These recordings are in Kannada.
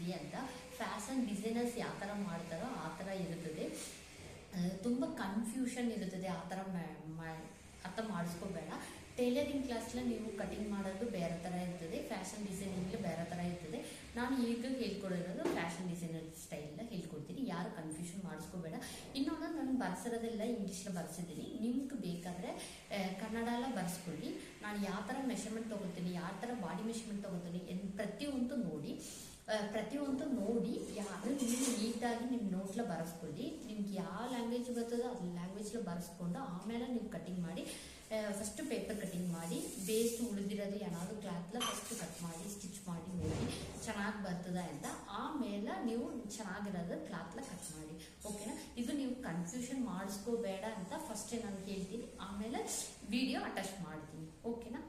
ಹೇಗೆ ಅಂತ. ಫ್ಯಾಷನ್ ಡಿಸೈನರ್ಸ್ ಯಾವ ಥರ ಮಾಡ್ತಾರೋ ಆ ಥರ ಇರುತ್ತದೆ. ತುಂಬ ಕನ್ಫ್ಯೂಷನ್ ಇರುತ್ತದೆ. ಆ ಥರ ಅರ್ಥ ಮಾಡಿಸ್ಕೋಬೇಡ. ಟೈಲರಿಂಗ್ ಕ್ಲಾಸ್ಲ ನೀವು ಕಟಿಂಗ್ ಮಾಡೋದು ಬೇರೆ ಥರ ಇರ್ತದೆ, ಫ್ಯಾಷನ್ ಡಿಸೈನಿಂಗ್ ಬೇರೆ ಥರ ಇರ್ತದೆ. ನಾನು ಈಗ ಹೇಳ್ಕೊಡಿರೋದು ಫ್ಯಾಷನ್ ಡಿಸೈನರ್ ಸ್ಟೈಲಿಂದ ಹೇಳ್ಕೊಡ್ತೀನಿ. ಯಾರು ಕನ್ಫ್ಯೂಷನ್ ಮಾಡಿಸ್ಕೋಬೇಡ. ಇನ್ನೊಂದು ನಾನು ಬರ್ಸಿರೋದೆಲ್ಲ ಇಂಗ್ಲೀಷ್లో ಬರ್ಸಿದ್ದೀನಿ. ನಿಮ್ಗೆ ಬೇಕಾದರೆ ಕನ್ನಡ ಎಲ್ಲ ಬರ್ಸ್ಕೊಳ್ಳಿ. ನಾನು ಯಾವ ಥರ ಮೆಷರ್ಮೆಂಟ್ ತೊಗೊಳ್ತೀನಿ, ಯಾವ ಥರ ಬಾಡಿ ಮೆಷರ್ಮೆಂಟ್ ತೊಗೊಳ್ತೀನಿ ಪ್ರತಿಯೊಂದು ನೋಡಿ ಯಾರು ನೀವು ನೀಟಾಗಿ ನಿಮ್ಮ ನೋಟ್ಲ ಬರೆಸ್ಕೊಳ್ಳಿ. ನಿಮ್ಗೆ ಯಾವ ಲ್ಯಾಂಗ್ವೇಜ್ ಬರ್ತದೋ ಅದು ಲ್ಯಾಂಗ್ವೇಜ್లో ಬರೆಸ್ಕೊಂಡು ಆಮೇಲೆ ನೀವು ಕಟಿಂಗ್ ಮಾಡಿ. ಫಸ್ಟ್ ಪೇಪರ್ ಕಟಿಂಗ್ ಮಾಡಿ ಬೇಸ್ ಉಳಿದಿರೋದು ಏನಾದರೂ ಕ್ಲಾತ್ಲ ಫಸ್ಟ್ ಕಟ್ ಮಾಡಿ ಸ್ಟಿಚ್ ಮಾಡಿ ನೋಡಿ ಚೆನ್ನಾಗಿ ಬರ್ತದ ಅಂತ. ಆಮೇಲೆ ನೀವು ಚೆನ್ನಾಗಿರೋದು ಕ್ಲಾತ್ಲ ಕಟ್ ಮಾಡಿ. ಓಕೆನಾ? ಇದು ನೀವು ಕನ್ಫ್ಯೂಷನ್ ಮಾಡಿಸ್ಕೋಬೇಡ ಅಂತ ಫಸ್ಟೇ ನಾನು ಹೇಳ್ತೀನಿ, ಆಮೇಲೆ ವಿಡಿಯೋ ಅಟ್ಯಾಚ್ ಮಾಡ್ತೀನಿ. ಓಕೆನಾ?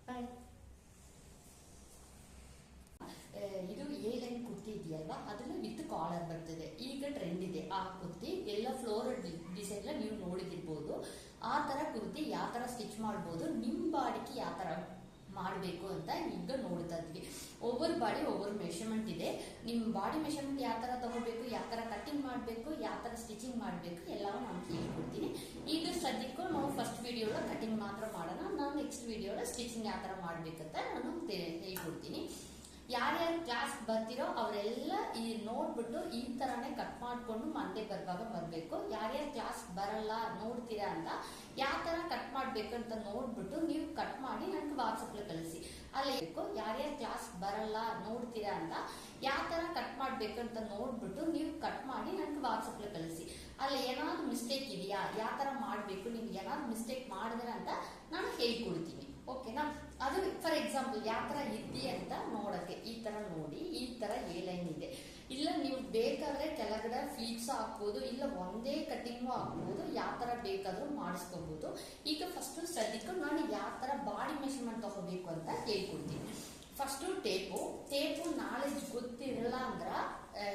ಬಾಯ್. ಇದು ಎ ಲೈನ್ ಕುರ್ತಿ ಇದೆಯಲ್ವಾ, ಅದನ್ನು ವಿತ್ ಕಾಲರ್ ಬರ್ತದೆ. ಈಗ ಟ್ರೆಂಡ್ ಇದೆ ಆ ಕುರ್ತಿ. ಎಲ್ಲ ಫ್ಲೋರಲ್ ಡಿಸೈನ್ ನೀವು ನೋಡಿದಿರ್ಬೋದು. ಆ ತರ ಕುರ್ತಿ ಯಾವ ತರ ಸ್ಟಿಚ್ ಮಾಡ್ಬೋದು, ನಿಮ್ಮ ಬಾಡಿಗೆ ಯಾವ ತರ ಮಾಡಬೇಕು ಅಂತ ಈಗ ನೋಡ್ತಾ ಇದ್ವಿ. ಒಬ್ಬರು ಬಾಡಿ ಒಬ್ಬರು ಮೆಷರ್ಮೆಂಟ್ ಇದೆ. ನಿಮ್ಮ ಬಾಡಿ ಮೆಷರ್ಮೆಂಟ್ ಯಾವ ತರ ತಗೋಬೇಕು, ಯಾವ ತರ ಕಟಿಂಗ್ ಮಾಡಬೇಕು, ಯಾವ ತರ ಸ್ಟಿಚಿಂಗ್ ಮಾಡಬೇಕು ಎಲ್ಲವೂ ನಾನು ಹೇಳ್ಕೊಡ್ತೀನಿ. ಈಗ ಸದ್ಯಕ್ಕೂ ನಾವು ಫಸ್ಟ್ ವಿಡಿಯೋಲ ಕಟಿಂಗ್ ಮಾತ್ರ ಮಾಡೋಣ. ನಾನು ನೆಕ್ಸ್ಟ್ ವಿಡಿಯೋಲ ಸ್ಟಿಚಿಂಗ್ ಯಾವ ತರ ಮಾಡ್ಬೇಕಂತ ನಾನು ಹೇಳ್ಕೊಡ್ತೀನಿ. ಯಾರ್ಯಾರು ಕ್ಲಾಸ್ ಬರ್ತಿರೋ ಅವರೆಲ್ಲ ಈ ನೋಡ್ಬಿಟ್ಟು ಈ ತರಾನೇ ಕಟ್ ಮಾಡ್ಕೊಂಡು ಮಂಡೆ ಬರ್ಬೇಕು. ಯಾರ್ಯಾರು ಕ್ಲಾಸ್ ಬರಲ್ಲ ನೋಡ್ತೀರಾ ಅಂತ ಯಾವ ತರ ಕಟ್ ಮಾಡ್ಬೇಕು ಅಂತ ನೋಡ್ಬಿಟ್ಟು ನೀವು ಕಟ್ ಮಾಡಿ ನನಗೆ ವಾಟ್ಸಪ್ல ಕಳಿಸಿ. ಅಲ್ಲಿ ಯಾರ್ಯಾರು ಕ್ಲಾಸ್ ಬರಲ್ಲ ನೋಡ್ತೀರಾ ಅಂತ ಯಾವ ತರ ಕಟ್ ಮಾಡ್ಬೇಕು ಅಂತ ನೋಡ್ಬಿಟ್ಟು ನೀವು ಕಟ್ ಮಾಡಿ ನನಗೆ ವಾಟ್ಸಪ್ல ಕಳಿಸಿ. ಅಲ್ಲಿ ಏನಾದ್ರು ಮಿಸ್ಟೇಕ್ ಇದೆಯಾ, ಯಾವ ತರ ಮಾಡ್ಬೇಕು, ನಿಮ್ಗೆ ಏನಾದ್ರು ಮಿಸ್ಟೇಕ್ ಮಾಡಿದ್ರೆ ಅಂತ ನಾನು ಹೇಳ್ಕೊಡ್ತೀನಿ. ಓಕೆನಾ? ಅದು ಫಾರ್ ಎಕ್ಸಾಂಪಲ್ ಯಾವ ತರ ಇದೆ ಅಂತ ನೋಡಕ್ಕೆ ಈ ತರ ನೋಡಿ, ಈ ತರ ಎ ಲೈನ್ ಇದೆ. ಇಲ್ಲ ನೀವು ಬೇಕಾದ್ರೆ ಕೆಳಗಡೆ ಫ್ಲೀಟ್ಸ್ ಹಾಕ್ಬೋದು, ಇಲ್ಲ ಒಂದೇ ಕಟಿಂಗ್ ಹಾಕ್ಬೋದು, ಯಾವ ತರ ಬೇಕಾದ್ರೂ ಮಾಡಿಸ್ಕೋಬಹುದು. ಈಗ ಫಸ್ಟ್ ಸದ್ಯಕ್ಕೆ ನಾನು ಯಾವ ತರ ಬಾಡಿ ಮೆಷರ್ಮೆಂಟ್ ತಗೋಬೇಕು ಅಂತ ಹೇಳ್ಕೊಡ್ತೀನಿ. ಫಸ್ಟ್ ಟೇಪು ನಾಲೆಜ್ ಗೊತ್ತಿರಲ್ಲ ಅಂದ್ರ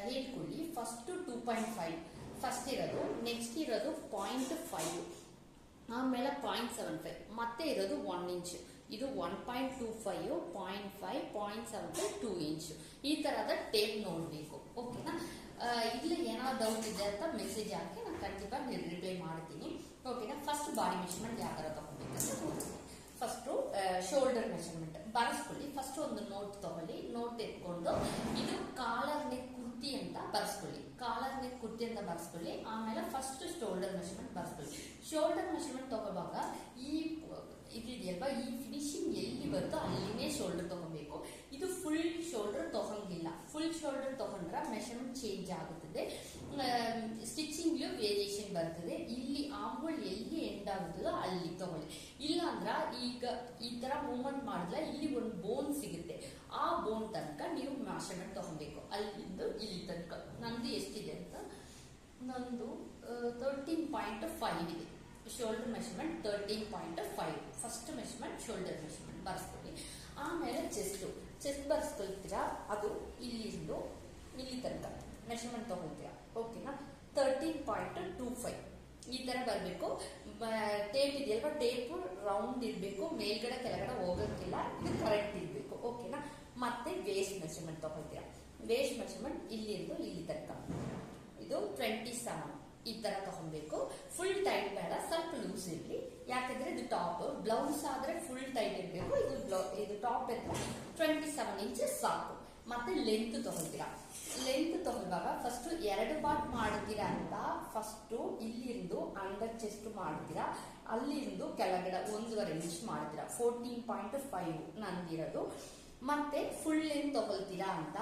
ಹೇಳ್ಕೊಳ್ಳಿ. ಫಸ್ಟ್ 2.5 ಫಸ್ಟ್ ಇರೋದು, ನೆಕ್ಸ್ಟ್ ಇರೋದು 0.5, ಆಮೇಲೆ 0.75, ಮತ್ತೆ ಇರೋದು 1 ಇಂಚ್. ಇದು 1.25, 0.5, 0.75, 2 ಇಂಚ್. ಈ ತರದ ಟೇಪ್ ನೋಡ್ಬೇಕು. ಓಕೆನಾ? ಇಲ್ಲಿ ಏನಾದ್ರು ಡೌಟ್ ಇದೆ ಅಂತ ಮೆಸೇಜ್ ಹಾಕಿ ನಾನು ಖಂಡಿತ ರಿಪ್ಲೈ ಮಾಡ್ತೀನಿ. ಓಕೆನಾ? ಫಸ್ಟ್ ಬಾಡಿ ಮೆಷರ್ಮೆಂಟ್ ಯಾವ ತರ ತಗೋಬೇಕಂತ ನೋಡ್ತೀನಿ. ಫಸ್ಟ್ ಶೋಲ್ಡರ್ ಮೆಷರ್ಮೆಂಟ್ ಬರೆಸ್ಕೊಳ್ಳಿ. ಫಸ್ಟ್ ಒಂದು ನೋಟ್ ತಗೊಳ್ಳಿ. ನೋಟ್ ಎತ್ಕೊಂಡು ಇದು ಕಾಲರ್ ನೆಕ್ ಕುರ್ತಿ ಅಂತ ಬರೆಸ್ಕೊಳ್ಳಿ. ಕಾಲರ್ ನೆಕ್ ಕುರ್ತಿ ಅಂತ ಬರೆಸ್ಕೊಳ್ಳಿ. ಆಮೇಲೆ ಫಸ್ಟ್ ಶೋಲ್ಡರ್ ಮೆಷರ್ಮೆಂಟ್ ಬರೆಸ್ಕೊಳ್ಳಿ. ಶೋಲ್ಡರ್ ಮೆಷರ್ಮೆಂಟ್ ತಗೋವಾಗ ಇದೆಯಲ್ವಾ, ಈ ಫಿನಿಶಿಂಗ್ ಎಲ್ಲಿ ಬರುತ್ತೋ ಅಲ್ಲಿನೇ ಶೋಲ್ಡರ್ ತಗೋಬೇಕು. ಇದು ಫುಲ್ ಶೋಲ್ಡರ್ ತಗೊಂಗಿಲ್ಲ. ಫುಲ್ ಶೋಲ್ಡರ್ ತಗೊಂಡ್ರೆ ಮೆಷರ್ಮೆಂಟ್ ಚೇಂಜ್ ಆಗುತ್ತದೆ, ಸ್ಟಿಚಿಂಗ್ ವೇರಿಯೇಷನ್ ಬರ್ತದೆ. ಇಲ್ಲಿ ಆಂಬುಲ್ ಎಲ್ಲಿ ಎಂಡ್ ಆಗುತ್ತದೋ ಅಲ್ಲಿ ತಗೊಳ್ಳಿ. ಇಲ್ಲ ಅಂದ್ರ ಈಗ ಈ ತರ ಮೂವ್ಮೆಂಟ್ ಮಾಡಿದ್ರೆ ಇಲ್ಲಿ ಒಂದು ಬೋನ್ ಸಿಗುತ್ತೆ. ಆ ಬೋನ್ ತನಕ ನೀವು ಮೆಷರ್ಮೆಂಟ್ ತಗೊಬೇಕು. ಅಲ್ಲಿಂದ ಇಲ್ಲಿ ತನಕ ನಂದು ಎಷ್ಟಿದೆ ಅಂತ, ನಂದು 13.5 ಇದೆ. Shoulder measurement 13.5. First measurement shoulder measurement ಬರ್ಸ್ಕೊಳ್ಳಿ. ಆಮೇಲೆ ಚೆಸ್ಟ್ ಬರ್ಸ್ಕೊಳ್ತೀರಾ, ಅದು ಇಲ್ಲಿಂದ ಇಲ್ಲಿ ತನಕ ಮೆಷರ್ಮೆಂಟ್ ತಗೊಳ್ತೀರಾ. ಓಕೆನಾ? 13.25 ಈ ತರ ಬರ್ಬೇಕು. ಟೇಪ್ ಇದೆಯಲ್ವಾ, ಟೇಪ್ ರೌಂಡ್ ಇರ್ಬೇಕು, ಮೇಲ್ಗಡೆ ಕೆಳಗಡೆ ಹೋಗಕ್ಕಿಲ್ಲ. ಇದು ಕರೆಕ್ಟ್ ಇರ್ಬೇಕು. ಓಕೆನಾ? ಮತ್ತೆ ವೇಸ್ಟ್ ಮೆಷರ್ಮೆಂಟ್ ತಗೊಳ್ತೀರಾ. ವೇಸ್ಟ್ ಮೆಷರ್ಮೆಂಟ್ ಇಲ್ಲಿಂದ ಇಲ್ಲಿ ತನಕ ಇದು 27 ಈ ತರ ತಗೊಬೇಕು. ಫುಲ್ ಟೈಟ್ ಬೇಡ, ಸ್ವಲ್ಪ ಲೂಸ್ ಇರ್ಲಿ. ಯಾಕಂದ್ರೆ ಇದು ಟಾಪ್. ಬ್ಲೌಸ್ ಆದ್ರೆ ಫುಲ್ ಟೈಟ್ ಇರ್ಬೇಕು. ಇದು ಟಾಪ್ ಇದ್ರೆ 27 ಇಂಚಸ್ ಸಾಕು. ಮತ್ತೆ ಲೆಂತ್ ತಗೊಳ್ತೀರಾ. ಲೆಂತ್ ತಗೊಳ್ಳುವಾಗ ಫಸ್ಟ್ 2 ಪಾರ್ಟ್ ಮಾಡ್ತೀರಾ ಅಂತ ಫಸ್ಟ್ ಇಲ್ಲಿಂದು ಅಂಡರ್ ಚೆಸ್ಟ್ ಮಾಡ್ತೀರಾ, ಅಲ್ಲಿಂದು ಕೆಳಗಡೆ 1.5 ಇಂಚ್ ಮಾಡ್ತೀರಾ. 14.5 ನಂದಿರೋದು. ಮತ್ತೆ ಫುಲ್ ಲೆಂತ್ ತಗೊಳ್ತೀರಾ ಅಂತ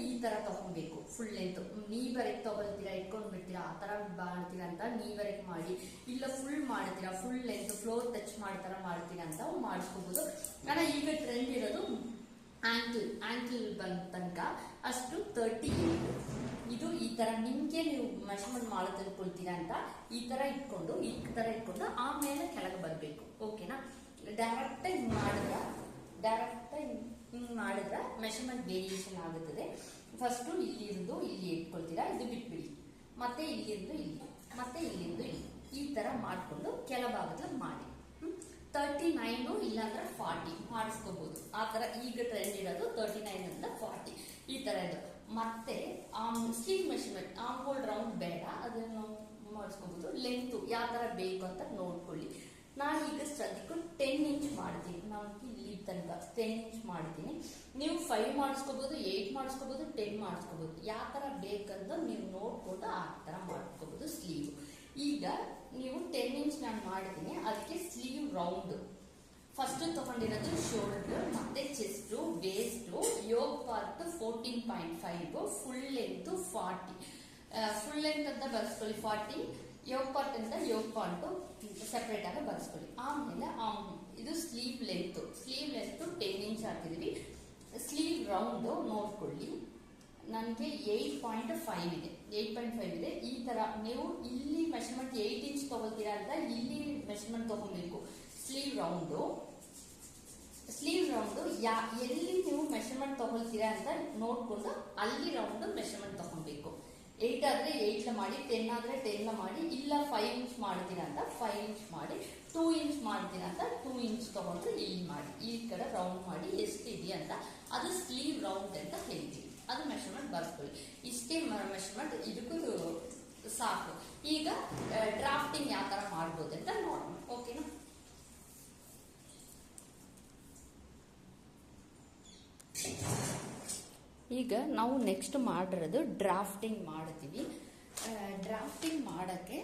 ಈ ತರ ತಗೊಬೇಕು. ಫುಲ್ ಲೆಂತ್ ನೀವರೆಗೆ ತಗೊಳ್ತೀರಾ, ಇಟ್ಕೊಂಡ್ ಬಿಡ್ತೀರಾ, ಆ ತರ ಮಾಡ್ತೀರಾ ಅಂತ ನೀವರೆಗೆ ಮಾಡಿ. ಇಲ್ಲ ಫುಲ್ ಮಾಡ್ತೀರಾ, ಫುಲ್ ಲೆಂತ್ ಫ್ಲೋರ್ ಟಚ್ ಮಾಡ್ತಾರ ಮಾಡ್ತೀರಾ ಅಂತ ಮಾಡಿಸ್ಕೋಬಹುದು. ನಾನು ಈಗ ಟ್ರೆಂಡ್ ಇರೋದು ಆಂಕಲ್ ಬಂದ ತನಕ ಅಷ್ಟು 38. ಇದು ಈ ತರ ನಿಮ್ಗೆ ನೀವು ಮೆಷರ್ಮೆಂಟ್ ಮಾಡೋದು ತಿಳ್ಕೊಳ್ತೀರಾ ಅಂತ ಈ ತರ ಇಟ್ಕೊಂಡು ಆಮೇಲೆ ಕೆಳಗೆ ಬರ್ಬೇಕು. ಓಕೆನಾ? ಡೈರೆಕ್ಟ್ ಹಿಂಗ್ ಮಾಡಿದ್ರೆ ಮೆಷರ್ಮೆಂಟ್ ವೇರಿಯೇಷನ್ ಆಗುತ್ತದೆ. ಫಸ್ಟ್ ಇಲ್ಲಿಂದು ಇಲ್ಲಿ ಇಟ್ಕೊಳ್ತೀರಾ, ಇದು ಬಿಟ್ಬಿಡಿ. ಮತ್ತೆ ಇಲ್ಲಿಂದು ಇಲ್ಲಿ, ಮತ್ತೆ ಇಲ್ಲಿಂದು ಇಲ್ಲಿ, ಈ ತರ ಮಾಡ್ಕೊಂಡು ಕೆಳಭಾಗದಲ್ಲಿ ಮಾಡಿ. 39 ಇಲ್ಲಾಂದ್ರೆ 40 ಮಾಡಿಸ್ಕೋಬಹುದು. ಆ ತರ ಈಗ ಟ್ರೆಂಡ್ ಇರೋದು 39 ಇಂದ 40 ಈ ತರ ಮತ್ತೆ sleeve measurement arm hole round ಬೇಡ, ಅದನ್ನು ನಾವು ಮಾಡಿಸ್ಕೋಬಹುದು. ಲೆಂತ್ ಯಾವ ತರ ಬೇಕು ಅಂತ ನೋಡ್ಕೊಳ್ಳಿ. ನಾನು ಈಗ ಸದ್ಯಕ್ಕೆ 10 ಇಂಚ್ ಮಾಡ್ತೀನಿ. ನಾನು ಇಲ್ಲಿ ತನಕ 10 ಇಂಚ್ ಮಾಡ್ತೀನಿ. ನೀವು 5 ಮಾಡಿಸ್ಕೋಬಹುದು, 8 ಮಾಡಿಸ್ಕೋಬಹುದು, 10 ಮಾಡಿಸ್ಕೋಬಹುದು. ಯಾವ ತರ ಬೇಕಂತ ನೀವು ನೋಡ್ಕೊಂಡು ಆ ತರ ಮಾಡ್ಕೋಬಹುದು ಸ್ಲೀವ್. ಈಗ ನೀವು 10 ಇಂಚ್ ನಾನು ಮಾಡಿದ್ದೀನಿ, ಅದಕ್ಕೆ ಸ್ಲೀವ್ ರೌಂಡ್ ಫಸ್ಟ್ ತಗೊಂಡಿರೋದು ಶೋಲ್ಡರ್, ಮತ್ತೆ chest, waist, yoke part 14.5, full length 40. Full length ಅಂತ ಬರ್ಸ್ಕೊಳ್ಳಿ 40, ಯೋಗ್ ಪಾರ್ಟ್ ಅಂತ ಯೋಗ್ ಪಾರ್ಟ್ ಸೆಪರೇಟ್ ಆಗಿ ಬರ್ಸ್ಕೊಳ್ಳಿ. ಆಮೇಲೆ ಇದು ಸ್ಲೀವ್ ಲೆಂತ್ 10 ಇಂಚ್ ಹಾಕಿದ್ವಿ. ಸ್ಲೀವ್ ರೌಂಡ್ ನೋಡ್ಕೊಳ್ಳಿ, ನನಗೆ 8.5 ಇದೆ. 8.5 ಇದೆ. ಈ ತರ ನೀವು ಇಲ್ಲಿ ಮೆಷರ್ಮೆಂಟ್ 8 ಇಂಚ್ ತಗೊಳ್ತೀರಾ ಅಂತ ಇಲ್ಲಿ ಮೆಷರ್ಮೆಂಟ್ ತಗೊಬೇಕು. ಸ್ಲೀವ್ ರೌಂಡ್ ಎಲ್ಲಿ ನೀವು ಮೆಷರ್ಮೆಂಟ್ ತಗೊಳ್ತೀರಾ ಅಂತ ನೋಡ್ಕೊಂಡು ಅಲ್ಲಿ ರೌಂಡ್ ಮೆಷರ್ಮೆಂಟ್ ತಗೊಬೇಕು. 8 ಆದ್ರೆ 8 ಮಾಡಿ, 10 ಆದ್ರೆ 10 ಮಾಡಿ, ಇಲ್ಲ 5 ಇಂಚ್ ಮಾಡ್ತೀರಾ ಅಂತ 5 ಇಂಚ್ ಮಾಡಿ, 2 ಇಂಚ್ ಮಾಡ್ತೀರಾ ಅಂತ 2 ಇಂಚ್ ತಗೊಂಡ್ರೆ ಇಲ್ಲಿ ಮಾಡಿ. ಈ ಕಡೆ ರೌಂಡ್ ಮಾಡಿ ಎಷ್ಟಿದೆ ಅಂತ ಅದು ಸ್ಲೀವ್ ರೌಂಡ್ ಅಂತ ಹೇಳ್ತೀವಿ. ಅದು ಮೆಷರ್ಮೆಂಟ್ ಬರ್ಕೊಳ್ಳಿ. ಇಷ್ಟೇ ಮೆಷರ್ಮೆಂಟ್, ಇದಕ್ಕೂ ಸಾಕು. ಈಗ ಡ್ರಾಫ್ಟಿಂಗ್ ಯಾವ ತರ ಮಾಡ್ಬೋದು ಅಂತ ನೋಡೋಣ. ಓಕೆನಾ? ಈಗ ನಾವು ನೆಕ್ಸ್ಟ್ ಮಾಡಿರೋದು ಡ್ರಾಫ್ಟಿಂಗ್ ಮಾಡ್ತೀವಿ. ಡ್ರಾಫ್ಟಿಂಗ್ ಮಾಡೋಕ್ಕೆ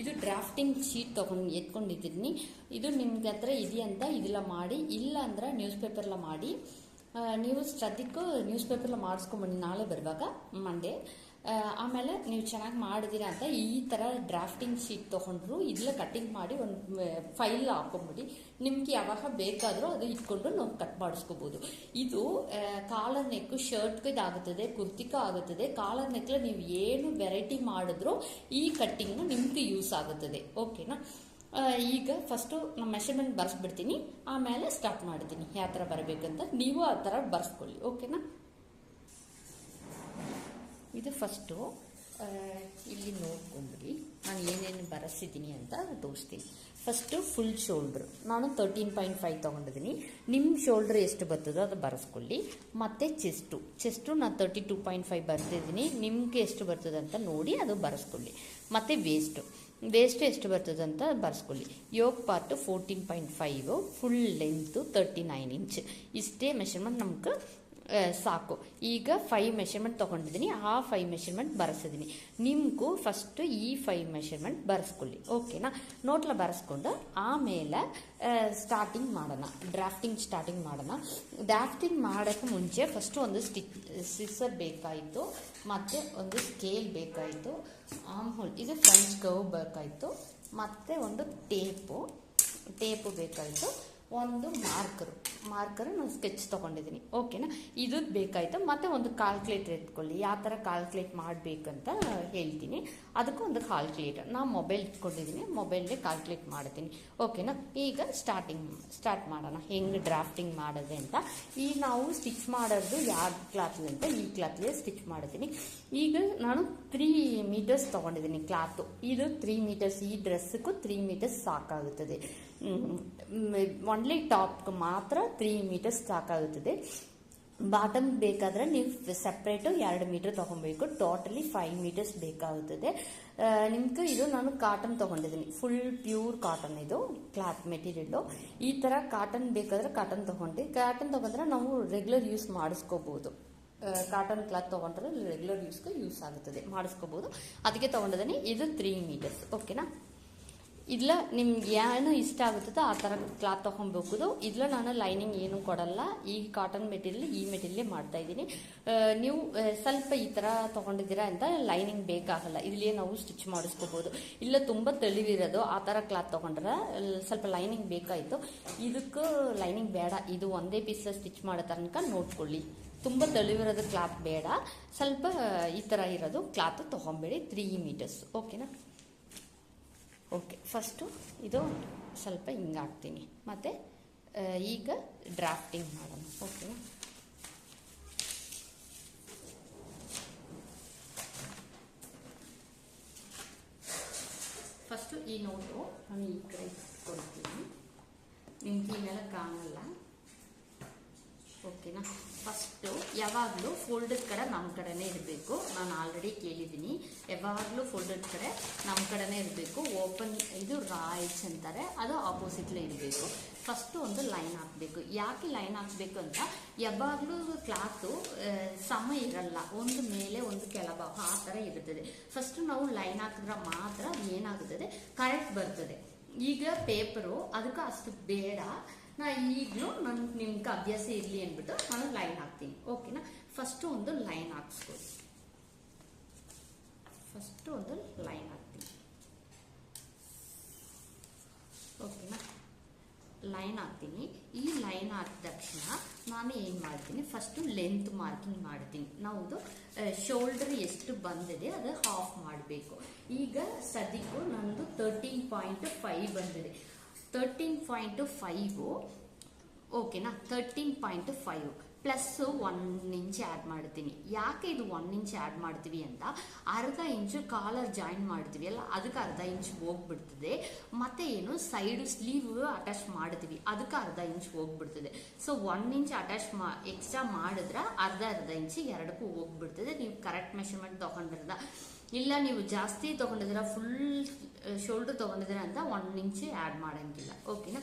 ಇದು ಡ್ರಾಫ್ಟಿಂಗ್ ಶೀಟ್ ಎತ್ಕೊಂಡಿದ್ದೀನಿ. ಇದು ನಿಮ್ಗೆ ಹತ್ರ ಇದೆಯಂತ ಇದೆಲ್ಲ ಮಾಡಿ, ಇಲ್ಲ ಅಂದ್ರೆ ನ್ಯೂಸ್ ಪೇಪರ್ಲ ಮಾಡಿ. ನೀವು ಸದ್ಯಕ್ಕೂ ನ್ಯೂಸ್ ಪೇಪರ್ಲ ಮಾಡಿಸ್ಕೊಂಬನ್ನಿ ನಾಳೆ ಬರುವಾಗ, ಮಂಡೇ. ಆಮೇಲೆ ನೀವು ಚೆನ್ನಾಗಿ ಮಾಡಿದ್ದೀರಾ ಅಂತ ಈ ಥರ ಡ್ರಾಫ್ಟಿಂಗ್ ಶೀಟ್ ತೊಗೊಂಡ್ರು ಇದೆಲ್ಲ ಕಟ್ಟಿಂಗ್ ಮಾಡಿ ಒಂದು ಫೈಲ್ ಹಾಕೊಂಬಿಡಿ. ನಿಮ್ಗೆ ಯಾವಾಗ ಬೇಕಾದರೂ ಅದು ಇಟ್ಕೊಂಡು ನಾವು ಕಟ್ ಮಾಡಿಸ್ಕೋಬೋದು. ಇದು ಕಾಲರ್ ನೆಕ್ಕು ಶರ್ಟ್ಗೆ ಇದಾಗುತ್ತದೆ, ಕುರ್ತಿಗೂ ಆಗುತ್ತದೆ. ಕಾಲರ್ ನೆಕ್ಲ ನೀವು ಏನು ವೆರೈಟಿ ಮಾಡಿದ್ರೂ ಈ ಕಟ್ಟಿಂಗ್ ನಿಮ್ಗೆ ಯೂಸ್ ಆಗುತ್ತದೆ. ಓಕೆನಾ? ಈಗ ಫಸ್ಟು ನಮ್ಮ ಮೆಷರ್ಮೆಂಟ್ ಬರ್ಸ್ಬಿಡ್ತೀನಿ, ಆಮೇಲೆ ಸ್ಟಾರ್ಟ್ ಮಾಡ್ತೀನಿ ಯಾವ ಥರ ಬರಬೇಕಂತ. ನೀವು ಆ ಥರ ಬರ್ಸ್ಕೊಳ್ಳಿ. ಓಕೆನಾ? ಇದು ಫಸ್ಟು ಇಲ್ಲಿ ನೋಡ್ಕೊಂಡ್ಬಿಡಿ ನಾನು ಏನೇನು ಬರೆಸಿದ್ದೀನಿ ಅಂತ ತೋರಿಸ್ತೀನಿ. ಫಸ್ಟು ಫುಲ್ ಶೋಲ್ಡ್ರ್ ನಾನು 13.5 ತೊಗೊಂಡಿದ್ದೀನಿ. ನಿಮ್ಮ ಶೋಲ್ಡ್ರ್ ಎಷ್ಟು ಬರ್ತದೋ ಅದು ಬರೆಸ್ಕೊಳ್ಳಿ. ಮತ್ತು ಚೆಸ್ಟು ನಾನು 32.5 ಬರ್ತಿದ್ದೀನಿ. ನಿಮಗೆ ಎಷ್ಟು ಬರ್ತದೆ ಅಂತ ನೋಡಿ ಅದು ಬರೆಸ್ಕೊಳ್ಳಿ. ಮತ್ತು ವೇಸ್ಟ್ ಎಷ್ಟು ಬರ್ತದಂತ ಬರ್ಸ್ಕೊಳ್ಳಿ. Yog part 14.5, full length 39 inch. ಇಷ್ಟೇ ಮೆಷರ್ಮೆಂಟ್ ನಮ್ಗೆ ಸಾಕು. ಈಗ 5 ಮೆಷರ್ಮೆಂಟ್ ತೊಗೊಂಡಿದ್ದೀನಿ, ಆ 5 ಮೆಷರ್ಮೆಂಟ್ ಬರೆಸಿದ್ದೀನಿ. ನಿಮಗೂ ಫಸ್ಟು ಈ 5 ಮೆಷರ್ಮೆಂಟ್ ಬರೆಸ್ಕೊಳ್ಳಿ. ಓಕೆನಾ? ನೋಟ್ಲ ಬರೆಸ್ಕೊಂಡು ಆಮೇಲೆ ಸ್ಟಾರ್ಟಿಂಗ್ ಮಾಡೋಣ, ಡ್ರಾಫ್ಟಿಂಗ್ ಸ್ಟಾರ್ಟಿಂಗ್ ಮಾಡೋಣ. ಡ್ರಾಫ್ಟಿಂಗ್ ಮಾಡೋಕ್ಕೆ ಮುಂಚೆ ಫಸ್ಟು ಒಂದು ಸಿಸರ್ ಬೇಕಾಯಿತು, ಮತ್ತು ಒಂದು ಸ್ಕೇಲ್ ಬೇಕಾಯಿತು, ಆರ್ಮ್ ಹೋಲ್ ಇದು ಫ್ರಂಚ್ ಕರ್ವ್ ಬೇಕಾಯಿತು, ಮತ್ತು ಒಂದು ಟೇಪು ಬೇಕಾಯಿತು, ಒಂದು ಮಾರ್ಕರು ನಾನು ಸ್ಕೆಚ್ ತೊಗೊಂಡಿದ್ದೀನಿ. ಓಕೆನಾ? ಇದು ಬೇಕಾಯಿತು. ಮತ್ತು ಒಂದು ಕಾಲ್ಕುಲೇಟರ್ ಎತ್ಕೊಳ್ಳಿ. ಯಾವ ಥರ ಕಾಲ್ಕುಲೇಟ್ ಮಾಡಬೇಕಂತ ಹೇಳ್ತೀನಿ. ಅದಕ್ಕೂ ಒಂದು ಕಾಲ್ಕುಲೇಟರ್ ನಾನು ಮೊಬೈಲ್ ಇಟ್ಕೊಂಡಿದ್ದೀನಿ, ಮೊಬೈಲ್ಗೆ ಕಾಲ್ಕುಲೇಟ್ ಮಾಡ್ತೀನಿ. ಓಕೆನಾ? ಈಗ ಸ್ಟಾರ್ಟ್ ಮಾಡೋಣ ಹೆಂಗೆ ಡ್ರಾಫ್ಟಿಂಗ್ ಮಾಡೋದೆ ಅಂತ. ಈಗ ನಾವು ಸ್ಟಿಚ್ ಮಾಡೋದು ಯಾವ ಕ್ಲಾತ್ಲಿ ಅಂತ ಈ ಕ್ಲಾತ್ಲಿ ಸ್ಟಿಚ್ ಮಾಡ್ತೀನಿ. ಈಗ ನಾನು 3 ಮೀಟರ್ಸ್ ತೊಗೊಂಡಿದ್ದೀನಿ ಕ್ಲಾತು. ಇದು 3 ಮೀಟರ್ಸ್, ಈ ಡ್ರೆಸ್ಸಿಗೂ 3 ಮೀಟರ್ಸ್ ಸಾಕಾಗುತ್ತದೆ. ಒನ್ಲಿ ಟಾಪ್ಗೆ ಮಾತ್ರ 3 ಮೀಟರ್ಸ್ ಸಾಕಾಗುತ್ತದೆ. ಬಾಟಮ್ ಬೇಕಾದರೆ ನೀವು ಸಪ್ರೇಟು 2 ಮೀಟರ್ ತೊಗೊಬೇಕು. ಟೋಟಲಿ 5 ಮೀಟರ್ಸ್ ಬೇಕಾಗುತ್ತದೆ ನಿಮ್ಗೆ. ಇದು ನಾನು ಕಾಟನ್ ತೊಗೊಂಡಿದ್ದೀನಿ, ಫುಲ್ ಪ್ಯೂರ್ ಕಾಟನ್. ಇದು ಕ್ಲಾತ್ ಮೆಟೀರಿಯಲ್ಲು. ಈ ಥರ ಕಾಟನ್ ಬೇಕಾದರೆ ಕಾಟನ್ ತೊಗೊಂಡ್ರೆ ನಾವು ರೆಗ್ಯುಲರ್ ಯೂಸ್ ಮಾಡಿಸ್ಕೋಬೋದು. ಕಾಟನ್ ಕ್ಲಾತ್ ತೊಗೊಂಡ್ರೆ ರೆಗ್ಯುಲರ್ ಯೂಸ್ಗೆ ಯೂಸ್ ಆಗುತ್ತದೆ, ಮಾಡಿಸ್ಕೋಬೋದು. ಅದಕ್ಕೆ ತೊಗೊಂಡಿದ್ದೀನಿ. ಇದು 3 ಮೀಟರ್ಸ್. ಓಕೆನಾ? ಇಲ್ಲ ನಿಮ್ಗೆ ಏನು ಇಷ್ಟ ಆಗುತ್ತದೋ ಆ ಥರ ಕ್ಲಾತ್ ತೊಗೊಬೇಕು. ಇಲ್ಲ ನಾನು ಲೈನಿಂಗ್ ಏನು ಕೊಡಲ್ಲ, ಈ ಕಾಟನ್ ಮೆಟೀರಿಯಲ್ ಈ ಮೆಟೀರಿಯಲ್ಲೇ ಮಾಡ್ತಾಯಿದ್ದೀನಿ. ನೀವು ಸ್ವಲ್ಪ ಈ ಥರ ತೊಗೊಂಡಿದ್ದೀರಾ ಅಂತ ಲೈನಿಂಗ್ ಬೇಕಾಗಲ್ಲ, ಇಲ್ಲೇ ನಾವು ಸ್ಟಿಚ್ ಮಾಡಿಸ್ಕೋಬೋದು. ಇಲ್ಲ ತುಂಬ ತೆಳಿವಿರೋದು ಆ ಥರ ಕ್ಲಾತ್ ತೊಗೊಂಡ್ರೆ ಸ್ವಲ್ಪ ಲೈನಿಂಗ್ ಬೇಕಾಯಿತು. ಇದಕ್ಕೆ ಲೈನಿಂಗ್ ಬೇಡ, ಇದು ಒಂದೇ ಪೀಸಲ್ಲಿ ಸ್ಟಿಚ್ ಮಾಡೋ ತನಕ ನೋಡ್ಕೊಳ್ಳಿ. ತುಂಬ ತೆಳಿವಿರೋದು ಕ್ಲಾತ್ ಬೇಡ, ಸ್ವಲ್ಪ ಈ ಥರ ಇರೋದು ಕ್ಲಾತ್ ತೊಗೊಬೇಡಿ. 3 ಮೀಟರ್ಸ್. ಓಕೆನಾ? ಓಕೆ, ಫಸ್ಟು ಇದು ಸ್ವಲ್ಪ ಹಿಂಗೆ ಹಾಕ್ತೀನಿ. ಮತ್ತು ಈಗ ಡ್ರಾಫ್ಟಿಂಗ್ ಮಾಡೋಣ. ಓಕೆನಾ? ಫಸ್ಟು ಈ ನೋಟು ನಾನು ಈ ಕಡೆ ಕೊಡ್ತೀನಿ, ನಿಮ್ಗೆ ಈ ಮೇಲೆ ಕಾಣಲ್ಲ. ಓಕೆ, ಓಕೆನಾ. ಫಸ್ಟು ಯಾವಾಗಲೂ ಫೋಲ್ಡೆಡ್ ಕಡೆ ನಮ್ಮ ಕಡೆನೇ ಇರಬೇಕು. ನಾನು ಆಲ್ರೆಡಿ ಕೇಳಿದ್ದೀನಿ, ಯಾವಾಗಲೂ ಫೋಲ್ಡೆಡ್ ಕಡೆ ನಮ್ಮ ಕಡೆನೇ ಇರಬೇಕು. ಓಪನ್ ಇದು ರೈಟ್ಸ್ ಅಂತಾರೆ, ಅದು ಆಪೋಸಿಟ್ಲೇ ಇರಬೇಕು. ಫಸ್ಟು ಒಂದು ಲೈನ್ ಹಾಕಬೇಕು. ಯಾಕೆ ಲೈನ್ ಹಾಕಬೇಕು ಅಂತ, ಯಾವಾಗಲೂ ಕ್ಲಾತು ಸಮ ಇರಲ್ಲ, ಒಂದು ಮೇಲೆ ಒಂದು ಕೆಳಭಾಗ ಆ ಥರ ಇರುತ್ತದೆ. ಫಸ್ಟು ನಾವು ಲೈನ್ ಹಾಕಿದ್ರೆ ಮಾತ್ರ ಏನಾಗುತ್ತದೆ, ಕರೆಕ್ಟ್ ಬರ್ತದೆ. ಈಗ ಪೇಪರು ಅದಕ್ಕೆ ಅಷ್ಟು ಬೇಡ, ನಾ ಈಗಲೂ ನಿಮ್ಗೆ ಅಭ್ಯಾಸ ಇರಲಿ ಅಂದ್ಬಿಟ್ಟು ನಾನು ಲೈನ್ ಹಾಕ್ತೀನಿ. ಓಕೆನಾ. ಫಸ್ಟು ಒಂದು ಲೈನ್ ಹಾಕ್ಸ್ಕೊಳ್ಳಿ. ಫಸ್ಟು ಒಂದು ಲೈನ್ ಹಾಕ್ತೀನಿ. ಓಕೆನಾ. ಲೈನ್ ಹಾಕ್ತೀನಿ. ಈ ಲೈನ್ ಹಾಕಿದ ತಕ್ಷಣ ನಾನು ಏನು ಮಾಡ್ತೀನಿ, ಫಸ್ಟು ಲೆಂತ್ ಮಾರ್ಕಿಂಗ್ ಮಾಡ್ತೀನಿ. ನಾವು ಶೋಲ್ಡರ್ ಎಷ್ಟು ಬಂದಿದೆ ಅದು ಹಾಫ್ ಮಾಡಬೇಕು. ಈಗ ಸದ್ಯಕ್ಕೂ ನಂದು 13.5 ಬಂದಿದೆ. 13.5 ಓಕೆನಾ. 13.5 ಪ್ಲಸ್ 1 ಇಂಚ್ ಆ್ಯಡ್ ಮಾಡ್ತೀನಿ. ಯಾಕೆ ಇದು 1 ಇಂಚ್ ಆ್ಯಡ್ ಮಾಡ್ತೀವಿ ಅಂತ, ಅರ್ಧ ಇಂಚು ಕಾಲರ್ ಜಾಯಿನ್ ಮಾಡ್ತೀವಿ ಅಲ್ಲ, ಅದಕ್ಕೆ ಅರ್ಧ ಇಂಚ್ ಹೋಗ್ಬಿಡ್ತದೆ. ಮತ್ತೆ ಏನು ಸೈಡು ಸ್ಲೀವ್ ಅಟ್ಯಾಚ್ ಮಾಡ್ತೀವಿ, ಅದಕ್ಕೆ ಅರ್ಧ ಇಂಚ್ ಹೋಗ್ಬಿಡ್ತದೆ. ಸೊ 1 ಇಂಚ್ ಅಟ್ಯಾಚ್ ಎಕ್ಸ್ಟ್ರಾ ಮಾಡಿದ್ರೆ ಅರ್ಧ ಇಂಚ್ ಎರಡಕ್ಕೂ ಹೋಗ್ಬಿಡ್ತದೆ. ನೀವು ಕರೆಕ್ಟ್ ಮೆಷರ್ಮೆಂಟ್ ತಗೊಂಡಿರದ, ಇಲ್ಲ ನೀವು ಜಾಸ್ತಿ ತಗೊಂಡಿದ್ದೀರಾ, ಫುಲ್ ಶೋಲ್ಡರ್ ತಗೊಂಡಿದ್ದೀರಾ ಅಂತ 1 ಇಂಚ್ ಆ್ಯಡ್ ಮಾಡೋಂಗಿಲ್ಲ. ಓಕೆನಾ.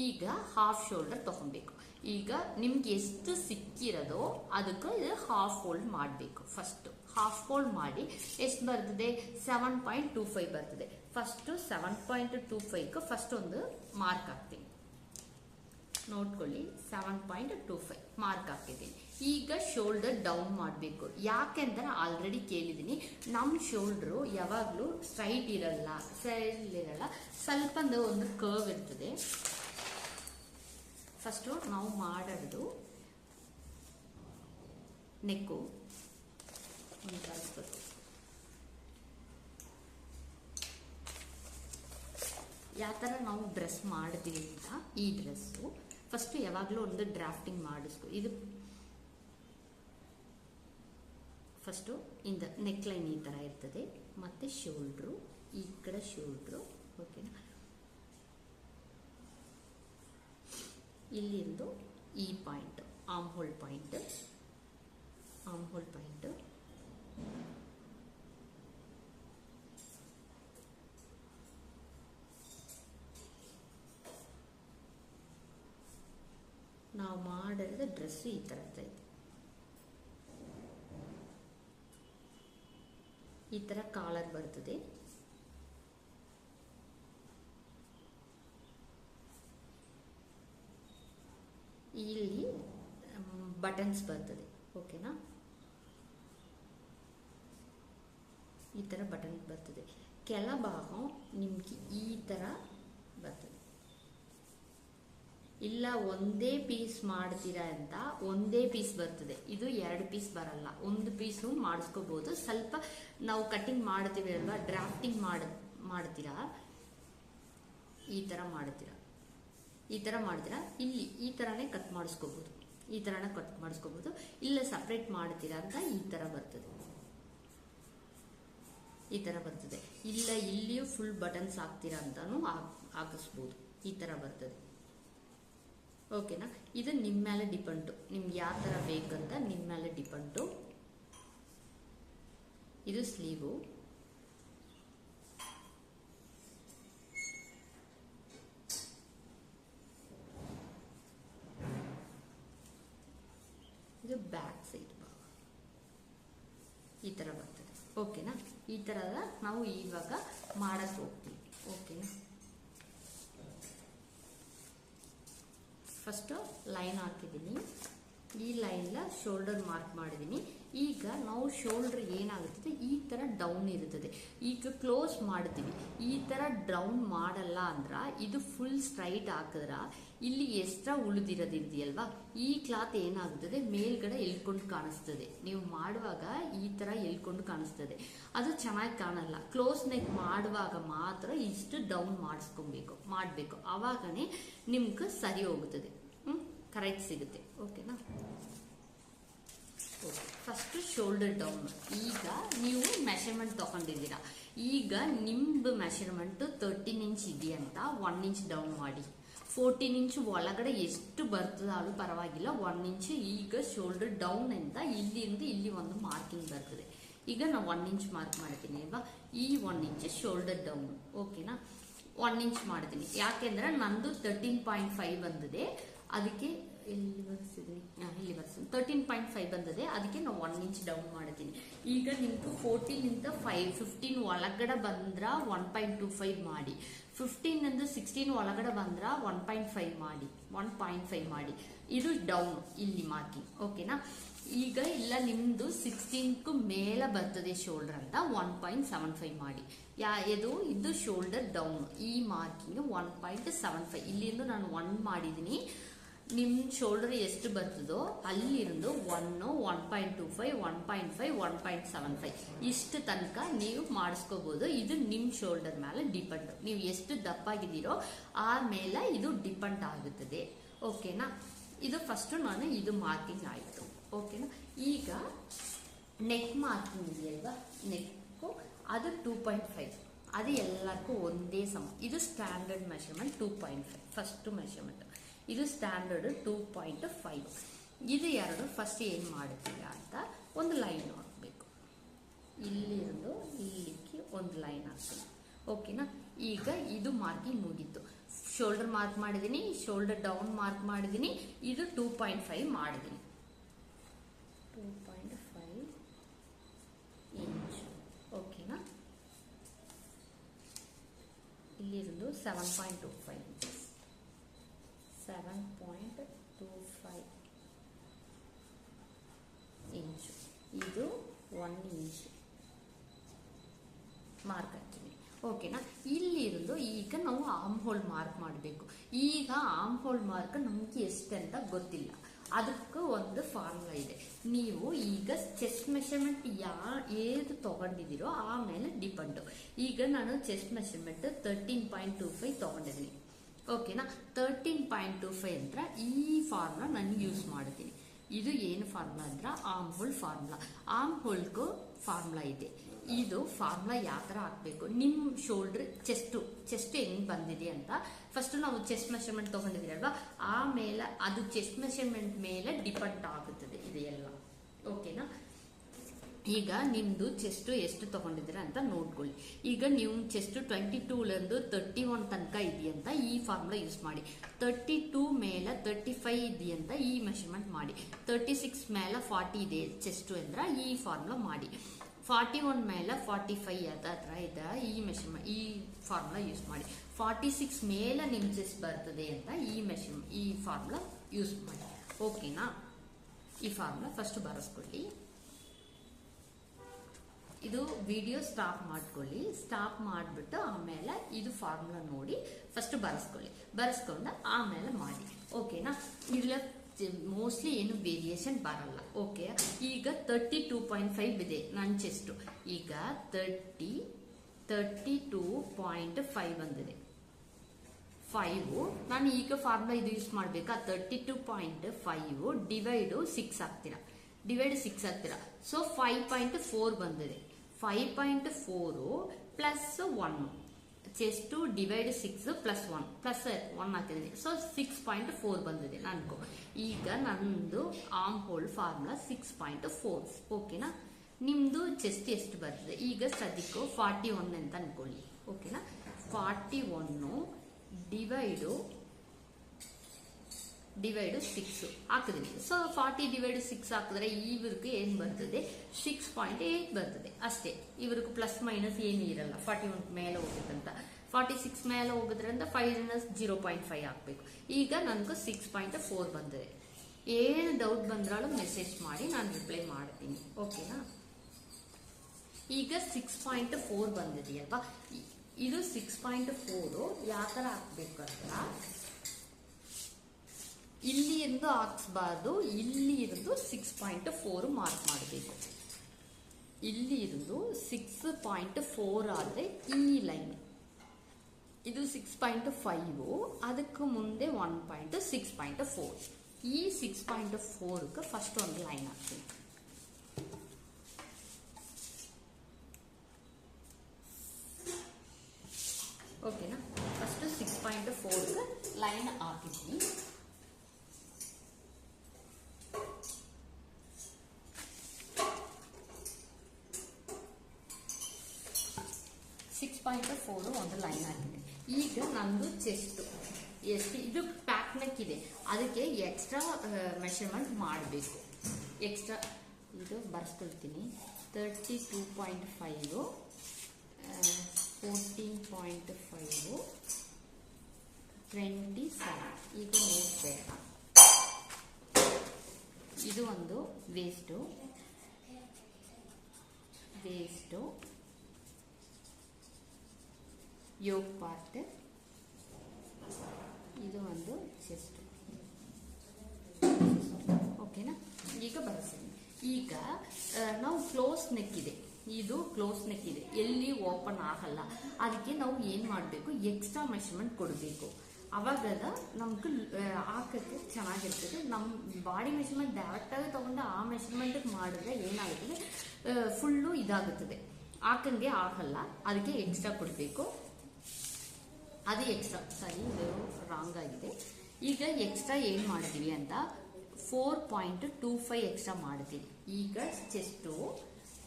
ಈಗ ಹಾಫ್ ಶೋಲ್ಡರ್ ತಗೊಬೇಕು. ಈಗ ನಿಮ್ಗೆ ಎಷ್ಟು ಸಿಕ್ಕಿರೋದೋ ಅದಕ್ಕೆ ಇದು ಹಾಫ್ ಫೋಲ್ಡ್ ಮಾಡಬೇಕು. ಫಸ್ಟು ಹಾಫ್ ಫೋಲ್ಡ್ ಮಾಡಿ ಎಷ್ಟು ಬರ್ತದೆ, 7.25 ಬರ್ತದೆ. ಫಸ್ಟು 7.25ಗೆ ಫಸ್ಟ್ ಒಂದು ಮಾರ್ಕ್ ಹಾಕ್ತೀನಿ. ನೋಡ್ಕೊಳ್ಳಿ, 7.25 ಮಾರ್ಕ್ ಹಾಕಿದ್ದೀನಿ. ಈಗ ಶೋಲ್ಡರ್ ಡೌನ್ ಮಾಡಬೇಕು. ಯಾಕೆಂದ್ರೆ ಆಲ್ರೆಡಿ ಕೇಳಿದ್ದೀನಿ, ನಮ್ಮ ಶೋಲ್ಡ್ರು ಯಾವಾಗಲೂ ಸ್ಟ್ರೈಟ್ ಇರಲ್ಲ, ಸ್ವಲ್ಪ ಒಂದು ಕರ್ವ್ ಇರ್ತದೆ. ಫಸ್ಟು ನಾವು ಮಾಡೋದು ನೆಕ್ಕು ಒಂದು ಕಳಿಸ್ಬೇಕು. ಯಾವ ಥರ ನಾವು ಡ್ರೆಸ್ ಮಾಡ್ತೀವಿ ಅಂತ, ಈ ಡ್ರೆಸ್ಸು ಫಸ್ಟು ಯಾವಾಗಲೂ ಒಂದು ಡ್ರಾಫ್ಟಿಂಗ್ ಮಾಡಿಸ್ಕೊ. ಇದು ಫಸ್ಟು ಇಂದ ನೆಕ್ ಲೈನ್ ಈ ಥರ ಇರ್ತದೆ, ಮತ್ತು ಶೋಲ್ಡ್ರು ಈ ಕಡೆ ಶೋಲ್ಡ್ರು. ಓಕೆನಾ. ಇಲ್ಲಿಂದು ಈ ಪಾಯಿಂಟ್ ಆರ್ಮ್ ಹೋಲ್ ಪಾಯಿಂಟ್, ನಾವು ಮಾಡಿದ ಡ್ರೆಸ್ ಈ ಥರ ಇರ್ತೈತೆ. ಈ ಥರ ಕಾಲರ್ ಬರ್ತದೆ. ಇಲ್ಲಿ ಬಟನ್ಸ್ ಬರ್ತದೆ. ಓಕೆನಾ. ಈ ಥರ ಬಟನ್ ಬರ್ತದೆ. ಕೆಳಭಾಗ ನಿಮ್ಗೆ ಈ ಥರ ಬರ್ತದೆ. ಇಲ್ಲ ಒಂದೇ ಪೀಸ್ ಮಾಡ್ತೀರಾ ಅಂತ ಒಂದೇ ಪೀಸ್ ಬರ್ತದೆ. ಇದು 2 ಪೀಸ್ ಬರಲ್ಲ, ಒಂದು ಪೀಸು ಮಾಡಿಸ್ಕೋಬಹುದು. ಸ್ವಲ್ಪ ನಾವು ಕಟ್ಟಿಂಗ್ ಮಾಡ್ತೀವಿ ಅಲ್ವಾ, ಡ್ರಾಫ್ಟಿಂಗ್ ಮಾಡ್ತೀರಾ, ಈ ಥರ ಮಾಡ್ತೀರಾ, ಇಲ್ಲಿ ಈ ಥರನೇ ಕಟ್ ಮಾಡಿಸ್ಕೋಬಹುದು, ಈ ಥರನೇ ಕಟ್ ಮಾಡಿಸ್ಕೋಬಹುದು. ಇಲ್ಲ ಸಪ್ರೇಟ್ ಮಾಡ್ತೀರಾ ಅಂತ ಈ ಥರ ಬರ್ತದೆ, ಇಲ್ಲ ಇಲ್ಲಿಯೂ ಫುಲ್ ಬಟನ್ಸ್ ಹಾಕ್ತೀರಾ ಅಂತಾನು ಹಾಕಿಸ್ಬೋದು. ಈ ಥರ ಬರ್ತದೆ. ಓಕೆನಾ. ಇದು ನಿಮ್ಮ ಮೇಲೆ ಡಿಪೆಂಡು, ನಿಮ್ಗೆ ಯಾವ ಥರ ಬೇಕಂತ ನಿಮ್ಮ ಮೇಲೆ ಡಿಪೆಂಡು. ಇದು ಸ್ಲೀವು. ಇದು ಬ್ಯಾಕ್ ಸೈಡ್ ಭಾಗ ಈ ಥರ ಬರ್ತದೆ. ಓಕೆನಾ. ಈ ಥರದ ನಾವು ಇವಾಗ ಮಾಡಕ್ಕೆ ಹೋಗ್ತೀವಿ. ಓಕೆನಾ. ಫಸ್ಟು ಲೈನ್ ಹಾಕಿದ್ದೀನಿ. ಈ ಲೈನ್ ಶೋಲ್ಡರ್ ಮಾರ್ಕ್ ಮಾಡಿದ್ದೀನಿ. ಈಗ ನಾವು ಶೋಲ್ಡರ್ ಏನಾಗುತ್ತದೆ, ಈ ಥರ ಡೌನ್ ಇರುತ್ತದೆ. ಈಗ ಕ್ಲೋಸ್ ಮಾಡ್ತೀವಿ. ಈ ಥರ ಡೌನ್ ಮಾಡಲ್ಲ ಅಂದ್ರೆ ಇದು ಫುಲ್ ಸ್ಟ್ರೈಟ್ ಹಾಕಿದ್ರ ಇಲ್ಲಿ ಎಕ್ಸ್ಟ್ರಾ ಉಳಿದಿರೋದಿದೆಯಲ್ವಾ, ಈ ಕ್ಲಾತ್ ಏನಾಗುತ್ತದೆ ಮೇಲ್ಗಡೆ ಎಳ್ಕೊಂಡು ಕಾಣಿಸ್ತದೆ. ನೀವು ಮಾಡುವಾಗ ಈ ಥರ ಎಳ್ಕೊಂಡು ಕಾಣಿಸ್ತದೆ, ಅದು ಚೆನ್ನಾಗಿ ಕಾಣಲ್ಲ. ಕ್ಲೋಸ್ ನೆಕ್ ಮಾಡುವಾಗ ಮಾತ್ರ ಇಷ್ಟು ಡೌನ್ ಮಾಡಬೇಕು. ಆವಾಗನೇ ನಿಮ್ಗೆ ಸರಿ ಹೋಗುತ್ತದೆ, ಕರೆಕ್ಟ್ ಸಿಗುತ್ತೆ. ಓಕೆನಾ. First shoulder down. ಈಗ ನೀವು ಮೆಷರ್ಮೆಂಟ್ ತಗೊಂಡಿದ್ದೀರಾ. ಈಗ ನಿಮ್ದು ಮೆಷರ್ಮೆಂಟ್ 13 ಇಂಚ್ ಇದೆಯಂತ 1 ಇಂಚ್ ಡೌನ್ ಮಾಡಿ. 14 ಇಂಚ್ ಒಳಗಡೆ ಎಷ್ಟು ಬರ್ತದಾಳು ಪರವಾಗಿಲ್ಲ. 1 ಇಂಚ್ ಈಗ ಶೋಲ್ಡರ್ ಡೌನ್ ಅಂತ ಇಲ್ಲಿಂದ ಇಲ್ಲಿ ಒಂದು ಮಾರ್ಕಿಂಗ್ ಬರ್ತದೆ. ಈಗ ನಾವು 1 ಇಂಚ್ ಮಾರ್ಕ್ ಮಾಡ್ತೀನಿ ಅಲ್ವಾ, ಈ 1 ಇಂಚ್ ಶೋಲ್ಡರ್ ಡೌನ್. ಓಕೆನಾ, 1 ಇಂಚ್ ಮಾಡ್ತೀನಿ. ಯಾಕೆಂದ್ರೆ ನಂದು 13.5 ಬಂದಿದೆ, ಅದಕ್ಕೆ ಇಲ್ಲಿ ಬರ್ಸಿದ್ದೀನಿ, ಇಲ್ಲಿ ಬರ್ಸಿದ್ದೀನಿ 13.5 ಬಂದಿದೆ, ಅದಕ್ಕೆ ನಾವು 1 ಇಂಚ್ ಡೌನ್ ಮಾಡ್ತೀನಿ. ಈಗ ನಿಮ್ದು 14 ಇಂದ 15 ಒಳಗಡೆ ಬಂದ್ರ 1.25 ಮಾಡಿ, 15 ಇಂದ 16 ಒಳಗಡೆ ಬಂದ್ರ 1.5 ಮಾಡಿ, 1.5 ಮಾಡಿ. ಇದು ಡೌನ್ ಇಲ್ಲಿ ಮಾರ್ಕಿಂಗ್. ಓಕೆನಾ, ಈಗ ಇಲ್ಲ ನಿಮ್ದು 16 ಮೇಲೆ ಬರ್ತದೆ ಶೋಲ್ಡರ್ ಅಂತ 1.75 ಮಾಡಿ. ಇದು ಶೋಲ್ಡರ್ ಡೌನ್, ಈ ಮಾರ್ಕಿಂಗ್ 1.75. ಇಲ್ಲಿಂದ ನಾನು 1 ಮಾಡಿದೀನಿ. ನಿಮ್ ಶೋಲ್ಡರ್ ಎಷ್ಟು ಬರ್ತದೋ ಅಲ್ಲಿருந்து 1, 1.25, 1.5, 1.75 ಇಷ್ಟು ತನಕ ನೀವು ಮಾಡಿಸ್ಕೋಬಹುದು. ಇದು ನಿಮ್ ಶೋಲ್ಡರ್ ಮೇಲೆ ಡಿಪೆಂಡ್, ನೀವು ಎಷ್ಟು ದಪ್ಪಾಗಿದ್ದೀರೋ ಆ ಮೇಲೆ ಇದು ಡಿಪೆಂಡ್ ಆಗುತ್ತದೆ. ಓಕೆನಾ, ಇದು ಫಸ್ಟ್ ನಾನು ಇದು ಮಾರ್ಕಿಂಗ್ ಆಯಿತು. ಓಕೆನಾ, ಈಗ ನೆಕ್ ಮಾರ್ಕಿಂಗ್ ಇದೆಯಲ್ವಾ, ನೆಕ್ಕು ಅದು 2.5, ಅದು ಎಲ್ಲಕ್ಕೂ ಒಂದೇ ಸಮ. ಇದು ಸ್ಟ್ಯಾಂಡರ್ಡ್ ಮೆಷರ್ಮೆಂಟ್ 2.5 ಫಸ್ಟ್ ಮೆಷರ್ಮೆಂಟ್, ಇದು ಸ್ಟ್ಯಾಂಡರ್ಡ್ 2.5. ಇದು ಎರಡು ಫಸ್ಟ್ ಏನು ಮಾಡುತ್ತೀರಾ ಅಂತ ಒಂದು ಲೈನ್ ಹಾಕಬೇಕು. ಇಲ್ಲಿருந்து ಇಲ್ಲಿಗೆ ಒಂದು ಲೈನ್ ಹಾಕ್ತೀನಿ. ಓಕೆನಾ, ಈಗ ಇದು ಮಾರ್ಕಿಂಗ್ ಮುಗೀತು. ಶೋಲ್ಡರ್ ಮಾರ್ಕ್ ಮಾಡಿದ್ದೀನಿ, ಶೋಲ್ಡರ್ ಡೌನ್ ಮಾರ್ಕ್ ಮಾಡಿದ್ದೀನಿ, ಇದು 2.5 ಮಾಡಿದ್ದೀನಿ. 2.5 ಇಂಚ್. ಓಕೆನಾ, ಇಲ್ಲಿருந்து 7.25 ಇಂಚಸ್, 7.25 ಇಂಚು. ಇದು 1 ಇಂಚ್ ಮಾರ್ಕ್ ಹಾಕ್ತೀನಿ. ಓಕೆನಾ, ಇಲ್ಲಿருந்து ಈಗ ನಾವು ಆರ್ಮ್ ಹೋಲ್ ಮಾರ್ಕ್ ಮಾಡಬೇಕು. ಈಗ ಆರ್ಮ್ ಹೋಲ್ ಮಾರ್ಕ್ ನಮ್ಗೆ ಎಷ್ಟಂತ ಗೊತ್ತಿಲ್ಲ, ಅದಕ್ಕೆ ಒಂದು ಫಾರ್ಮುಲಾ ಇದೆ. ನೀವು ಈಗ ಚೆಸ್ಟ್ ಮೆಷರ್ಮೆಂಟ್ ಏದು ತಗೊಂಡಿದ್ದೀರೋ ಆಮೇಲೆ ಡಿಪೆಂಡು. ಈಗ ನಾನು ಚೆಸ್ಟ್ ಮೆಷರ್ಮೆಂಟ್ 13.25 ತಗೊಂಡಿದ್ದೀನಿ. ಓಕೆನಾ, 13.25 ಅಂದ್ರೆ ಈ ಫಾರ್ಮುಲಾ ನಾನು ಯೂಸ್ ಮಾಡ್ತೀನಿ. ಇದು ಏನು ಫಾರ್ಮುಲಾ ಅಂದ್ರೆ ಆರ್ಮ್ ಹೋಲ್ ಫಾರ್ಮುಲಾ. ಆರ್ಮ್ ಹೋಲ್ಗೂ ಫಾರ್ಮುಲಾ ಇದೆ. ಇದು ಫಾರ್ಮುಲಾ ಯಾವ ಥರ ಹಾಕಬೇಕು, ನಿಮ್ಮ ಶೋಲ್ಡರ್ ಚೆಸ್ಟ್ ಹೆಂಗ್ ಬಂದಿದೆ ಅಂತ ಫಸ್ಟ್ ನಾವು ಚೆಸ್ಟ್ ಮೆಷರ್ಮೆಂಟ್ ತಗೊಂಡಿದ್ದೀರಿ ಅಲ್ವಾ, ಆಮೇಲೆ ಅದು ಚೆಸ್ಟ್ ಮೆಷರ್ಮೆಂಟ್ ಮೇಲೆ ಡಿಪೆಂಡ್ ಆಗುತ್ತದೆ ಇದೆಲ್ಲ. ಓಕೆನಾ, ಈಗ ನಿಮ್ದು ಚೆಸ್ಟ್ ಎಷ್ಟು ತಗೊಂಡಿದ್ದೀರ ಅಂತ ನೋಡ್ಕೊಳ್ಳಿ. ಈಗ ನೀವು ಚೆಸ್ಟ್ 22 31 ತನಕ ಇದೆಯಂತ ಈ ಫಾರ್ಮುಲಾ ಯೂಸ್ ಮಾಡಿ. 32 ಮೇಲೆ 35 ಇದೆಯಂತ ಈ ಮೆಷರ್ಮೆಂಟ್ ಮಾಡಿ. 36 ಮೇಲೆ 40 ಇದೆ ಚೆಸ್ಟ್ ಅಂದ್ರೆ ಈ ಫಾರ್ಮುಲಾ ಮಾಡಿ. 41 ಮೇಲೆ 45 ಹತ್ರ ಇದೆ ಈ ಮೆಷರ್ಮೆಂಟ್, ಈ ಫಾರ್ಮುಲಾ ಯೂಸ್ ಮಾಡಿ. 46 ಮೇಲೆ ನಿಮ್ ಚೆಸ್ಟ್ ಬರ್ತದೆ ಅಂತ ಈ ಫಾರ್ಮುಲಾ ಯೂಸ್ ಮಾಡಿ. ಓಕೆನಾ, ಈ ಫಾರ್ಮುಲಾ ಫಸ್ಟ್ ಬರೆಸ್ಕೊಳ್ಳಿ. ಇದು ವಿಡಿಯೋ ಸ್ಟಾಪ್ ಮಾಡ್ಕೊಳ್ಳಿ. ಸ್ಟಾಪ್ ಮಾಡಿಬಿಟ್ಟು ಆಮೇಲೆ ಇದು ಫಾರ್ಮುಲಾ ನೋಡಿ ಫಸ್ಟ್ ಬರೆಸ್ಕೊಂಡು ಆಮೇಲೆ ಮಾಡಿ. ಓಕೆನಾ, ಇಲ್ಲ ಮೋಸ್ಟ್ಲಿ ಏನು ವೇರಿಯೇಷನ್ ಬರಲ್ಲ. ಓಕೆ, ಈಗ 32.5 ಇದೆ ನನ್ನ ಚೆಸ್ಟ್. ಈಗ 32.5 ಬಂದಿದೆ. 5 ನಾನು ಈಗ ಫಾರ್ಮುಲಾ ಇದು ಯೂಸ್ ಮಾಡ್ಬೇಕಾ, 32.5 ಡಿವೈಡ್ 6 ಹಾಕ್ತೀರಾ, ಸೊ 5.4 ಬಂದಿದೆ. 5.4 ಪ್ಲಸ್ 1 ಚೆಸ್ಟ್ ಡಿವೈಡ್ 6 ಪ್ಲಸ್ 1 ಹಾಕಿದ್ದೀನಿ, ಸೊ 6.4 ಬಂದಿದೆ ನನಗೂ. ಈಗ ನಂದು ಆರ್ಮ್ ಹೋಲ್ ಫಾರ್ಮುಲಾ 6.4. ಓಕೆನಾ, ನಿಮ್ದು ಚೆಸ್ಟ್ ಎಷ್ಟು ಬರ್ತದೆ ಈಗ ಸದ್ಯಕ್ಕೂ 41 ಅಂತ ಅನ್ಕೊಳ್ಳಿ. ಓಕೆನಾ, 41 ಡಿವೈಡ್ 6 ಹಾಕಿದ್ರಿ. ಸೊ 40 ಡಿವೈಡ್ 6 ಹಾಕಿದ್ರೆ ಇವ್ರಿಗೆ ಏನ್ ಬರ್ತದೆ 6.8 ಬರ್ತದೆ ಅಷ್ಟೇ. ಇವ್ರಿಗೆ ಪ್ಲಸ್ ಮೈನಸ್ ಏನು ಇರಲ್ಲ. 41 ಮೇಲೆ ಹೋಗುತ್ತಂತ 46 ಮೇಲೆ ಹೋಗುದ್ರಿಂದ 5-0.5 ಹಾಕ್ಬೇಕು. ಈಗ ನನಗೂ 6.4 ಬಂದಿದೆ. ಏನು ಡೌಟ್ ಬಂದ್ರಾಳು ಮೆಸೇಜ್ ಮಾಡಿ, ನಾನು ರಿಪ್ಲೈ ಮಾಡ್ತೀನಿ. ಓಕೆನಾ, ಈಗ 6.4 ಬಂದಿದೆಯಲ್ವಾ, ಇದು 6.4 ಯಾವ ಥರ ಹಾಕ್ಬೇಕಂದ್ರ ಇಲ್ಲಿ ಇருந்து ಹಾಕ್ಸ್ಬಾರ್ದು, ಇಲ್ಲಿ ಇருந்து 6.4 ಮಾರ್ಕ್ ಮಾಡಬೇಕು. ಇಲ್ಲಿ ಇருந்து 6.4 ಆದ್ರೆ ಈ ಲೈನ್, ಇದು 6.5, ಅದಕ್ಕೆ ಮುಂದೆ 1.6.4. ಈ 6.4ಗೆ ಫಸ್ಟ್ ಒಂದು ಲೈನ್ ಹಾಕ್ತೀನಿ. ಓಕೆನಾ, ಫಸ್ಟ್ 6.4ಗೆ ಲೈನ್ ಹಾಕಿ 6.4 ಒಂದು ಲೈನ್ ಆಗಿದೆ. ಈಗ ನಂದು ಚೆಸ್ಟ್ ಎಷ್ಟು ಇದು ಪ್ಯಾಕ್ ನೆಕ್ ಇದೆ, ಅದಕ್ಕೆ ಎಕ್ಸ್ಟ್ರಾ ಮೆಷರ್ಮೆಂಟ್ ಮಾಡಬೇಕು. ಎಕ್ಸ್ಟ್ರಾ ಇದು ಬರ್ಸ್ಕೊಳ್ತೀನಿ. 32.5, 14.5, 27. ಈಗ ನೋಡ್ಬೇಡ. ಇದು ಒಂದು ವೇಸ್ಟು, ಯೋಗ್ ಪಾರ್ಟ್, ಇದು ಒಂದು ಚೆಸ್ಟ್. ಓಕೆನಾ? ಈಗ ಬರ್ತೀನಿ. ಈಗ ನಾವು ಕ್ಲೋಸ್ ನೆಕ್ ಇದೆ, ಇದು ಕ್ಲೋಸ್ ನೆಕ್ ಇದೆ, ಎಲ್ಲಿ ಓಪನ್ ಆಗಲ್ಲ. ಅದಕ್ಕೆ ನಾವು ಏನು ಮಾಡಬೇಕು, ಎಕ್ಸ್ಟ್ರಾ ಮೆಷರ್ಮೆಂಟ್ ಕೊಡಬೇಕು. ಅವಾಗ ನಮ್ಗೆ ಹಾಕಕ್ಕೆ ಚೆನ್ನಾಗಿರ್ತದೆ. ನಮ್ಮ ಬಾಡಿ ಮೆಷರ್ಮೆಂಟ್ ಡೈರೆಕ್ಟಾಗಿ ತಗೊಂಡು ಆ ಮೆಷರ್ಮೆಂಟಿಗೆ ಮಾಡಿದ್ರೆ ಏನಾಗುತ್ತದೆ, ಫುಲ್ಲು ಇದಾಗುತ್ತದೆ, ಹಾಕಂಗೆ ಆಗಲ್ಲ. ಅದಕ್ಕೆ ಎಕ್ಸ್ಟ್ರಾ ಕೊಡಬೇಕು. ಅದು ಎಕ್ಸ್ಟ್ರಾ, ಸರಿ, ಇದು ರಾಂಗ್ ಆಗಿದೆ. ಈಗ ಎಕ್ಸ್ಟ್ರಾ ಏನು ಮಾಡ್ತೀವಿ ಅಂತ 4.25 ಎಕ್ಸ್ಟ್ರಾ ಮಾಡ್ತೀವಿ. ಈಗ ಚೆಸ್ಟು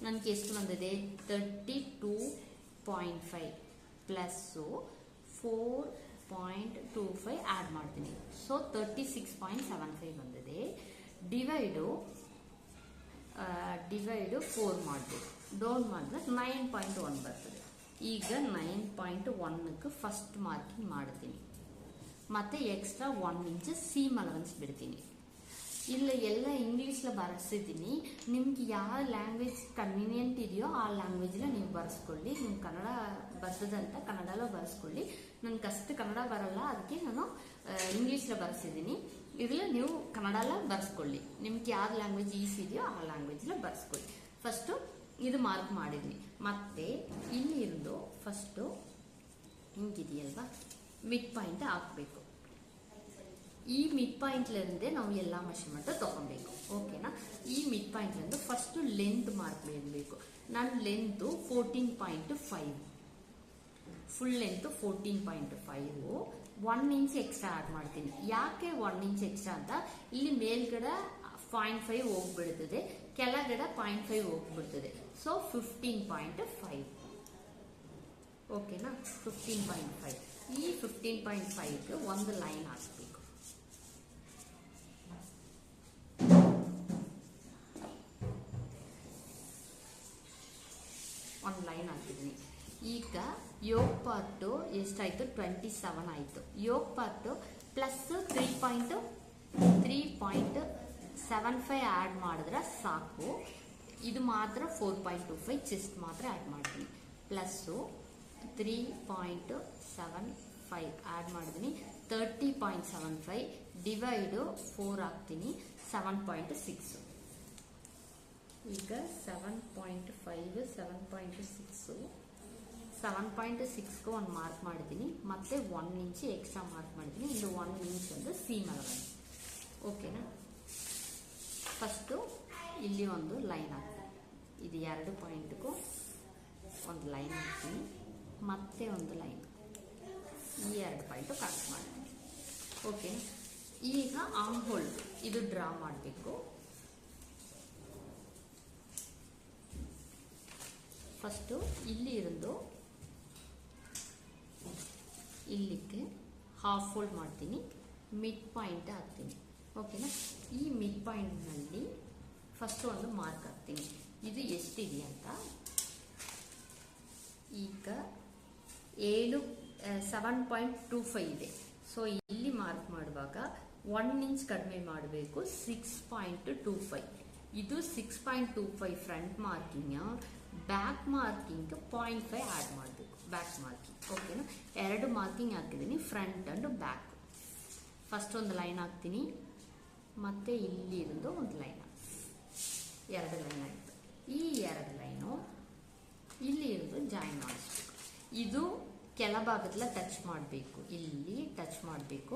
ನನಗೆ ಎಷ್ಟು ಬಂದಿದೆ, 32.5 ಪ್ಲಸ್ಸು 4.25 ಆ್ಯಡ್ ಮಾಡ್ತೀನಿ. ಸೊ 36.75 ಬಂದಿದೆ. ಡಿವೈಡು 4 ಮಾಡಬೇಕು. ಡೌನ್ ಮಾಡಿದ್ರೆ 9.1 ಬರ್ತದೆ. ಈಗ 9.1ಕ್ಕೆ ಫಸ್ಟ್ ಮಾರ್ಕಿಂಗ್ ಮಾಡ್ತೀನಿ. ಮತ್ತೆ ಎಕ್ಸ್ಟ್ರಾ 1 ಇಂಚ್ ಸೀಮ್ ಅಲವೆನ್ಸ್ ಬಿಡ್ತೀನಿ. ಇಲ್ಲ ಎಲ್ಲ ಇಂಗ್ಲೀಷ್ಲ ಬರೆಸಿದ್ದೀನಿ. ನಿಮ್ಗೆ ಯಾವ ಲ್ಯಾಂಗ್ವೇಜ್ ಕನ್ವೀನಿಯೆಂಟ್ ಇದೆಯೋ ಆ ಲ್ಯಾಂಗ್ವೇಜ್ನ ನೀವು ಬರೆಸ್ಕೊಳ್ಳಿ. ನಿಮ್ಮ ಕನ್ನಡ ಬರ್ತದಂತ ಕನ್ನಡలో ಬರೆಸ್ಕೊಳ್ಳಿ. ನನಗೆ ಅಷ್ಟು ಕನ್ನಡ ಬರಲ್ಲ, ಅದಕ್ಕೆ ನಾನು ಇಂಗ್ಲೀಷ್ಲ ಬರೆಸಿದ್ದೀನಿ. ಇದರಲ್ಲಿ ನೀವು ಕನ್ನಡಲ್ಲ ಬರೆಸ್ಕೊಳ್ಳಿ. ನಿಮ್ಗೆ ಯಾವ ಲ್ಯಾಂಗ್ವೇಜ್ ಈಸಿ ಇದೆಯೋ ಆ ಲ್ಯಾಂಗ್ವೇಜ್ಲ ಬರೆಸ್ಕೊಳ್ಳಿ. ಫಸ್ಟು ಇದು ಮಾರ್ಕ್ ಮಾಡಿದ್ವಿ. ಮತ್ತೆ ಇಲ್ಲಿ ಇರೋದು ಫಸ್ಟು ಹಿಂಗಿದೆಯಲ್ವಾ, ಮಿಡ್ ಪಾಯಿಂಟ್ ಹಾಕಬೇಕು. ಈ ಮಿಡ್ ಪಾಯಿಂಟ್ಲಿಂದ ನಾವು ಎಲ್ಲ ಮೆಷರ್ಮೆಂಟ್ ತಗೊಬೇಕು. ಓಕೆನಾ? ಈ ಮಿಡ್ ಪಾಯಿಂಟ್ಲಿಂದ ಫಸ್ಟ್ ಲೆಂತ್ ಮಾರ್ಕ್ ಮಾಡಬೇಕು. ನನ್ನ length 14.5, full length 14.5. 1 inch extra add ಮಾಡ್ತೀನಿ. ಯಾಕೆ 1 ಇಂಚ್ ಎಕ್ಸ್ಟ್ರಾ ಅಂತ, ಇಲ್ಲಿ ಮೇಲ್ಗಡೆ 0.5 ಹೋಗ್ಬಿಡ್ತದೆ, ಕೆಳಗಡೆ 0.5 ಹೋಗ್ಬಿಡ್ತದೆ. ಸೊ 15.5. ಓಕೆನಾ? 15.5. ಈ 15.5ಗೆ ಒಂದು ಲೈನ್ ಹಾಕ್ಬೇಕು. ಒಂದು ಲೈನ್ ಹಾಕಿದ್ದೀನಿ. ಈಗ ಯೋಗ್ ಪಾರ್ಟು ಎಷ್ಟಾಯಿತು, 27 ಆಯಿತು. ಯೋಗ್ ಪಾರ್ಟು ಪ್ಲಸ್ 3.75 ಆ್ಯಡ್ ಮಾಡಿದ್ರೆ ಸಾಕು. ಇದು ಮಾತ್ರ 4.25 ಚೆಸ್ಟ್ ಮಾತ್ರ ಆ್ಯಡ್ ಮಾಡ್ತೀನಿ. ಪ್ಲಸ್ಸು 3.75 ಆ್ಯಡ್ ಮಾಡಿದ್ದೀನಿ. 30.75 ಡಿವೈಡು 4 ಹಾಕ್ತೀನಿ. 7.6. ಈಗ 7.5, 7.6, 7.6ಗೆ ಒಂದು ಮಾರ್ಕ್ ಮಾಡಿದ್ದೀನಿ. ಮತ್ತೆ 1 ಇಂಚ್ ಎಕ್ಸ್ಟ್ರಾ ಮಾರ್ಕ್ ಮಾಡಿದ್ದೀನಿ. ಇದು 1 ಇಂಚ್ ಅಂದರೆ ಸೀಮ್ ಅಲವೆನ್ಸ್. ಓಕೆನಾ? ಫಸ್ಟು ಇಲ್ಲಿ ಒಂದು ಲೈನ್ ಹಾಕ್ತೀನಿ. ಇದು 2 ಪಾಯಿಂಟ್ಗೂ ಒಂದು ಲೈನ್ ಹಾಕ್ತೀನಿ. ಮತ್ತೆ ಒಂದು ಲೈನ್, ಈ 2 ಪಾಯಿಂಟು ಕಟ್ ಮಾಡ್ತೀನಿ. ಓಕೆ, ಈಗ ಆರ್ಮ್ ಹೋಲ್ ಇದು ಡ್ರಾ ಮಾಡಬೇಕು. ಫಸ್ಟು ಇಲ್ಲಿ ಇರೋದು ಇಲ್ಲಿಗೆ ಹಾಫ್ ಫೋಲ್ಡ್ ಮಾಡ್ತೀನಿ, ಮಿಡ್ ಪಾಯಿಂಟ್ ಹಾಕ್ತೀನಿ. ಓಕೆನಾ? ಈ ಮಿಡ್ ಪಾಯಿಂಟ್ನಲ್ಲಿ ಫಸ್ಟ್ ಒಂದು ಮಾರ್ಕ್ ಹಾಕ್ತೀನಿ. ಇದು ಎಷ್ಟಿದೆ ಅಂತ ಈಗ 7.25 ಇದೆ. ಸೊ ಇಲ್ಲಿ ಮಾರ್ಕ್ ಮಾಡುವಾಗ 1 ಇಂಚ್ ಕಡಿಮೆ ಮಾಡಬೇಕು. 6.25. ಇದು 6.25 front marking. Back marking 0.5 add ಮಾಡಬೇಕು. Back marking. ಓಕೆನಾ? 2 ಮಾರ್ಕಿಂಗ್ ಹಾಕಿದ್ದೀನಿ, ಫ್ರಂಟ್ ಅಂಡ್ ಬ್ಯಾಕ್. ಫಸ್ಟ್ ಒಂದು ಲೈನ್ ಹಾಕ್ತೀನಿ, ಮತ್ತೆ ಇಲ್ಲಿ ಇರೋದು ಒಂದು ಲೈನ್, 2 ಲೈನ್ ಆಯಿತು. ಈ 2 ಲೈನು ಇಲ್ಲಿ ಇರೋದು ಜಾಯಿನ್ ಮಾಡಿಸ್ಬೇಕು. ಇದು ಕೆಳಭಾಗದಲ್ಲ ಟಚ್ ಮಾಡಬೇಕು, ಇಲ್ಲಿ ಟಚ್ ಮಾಡಬೇಕು,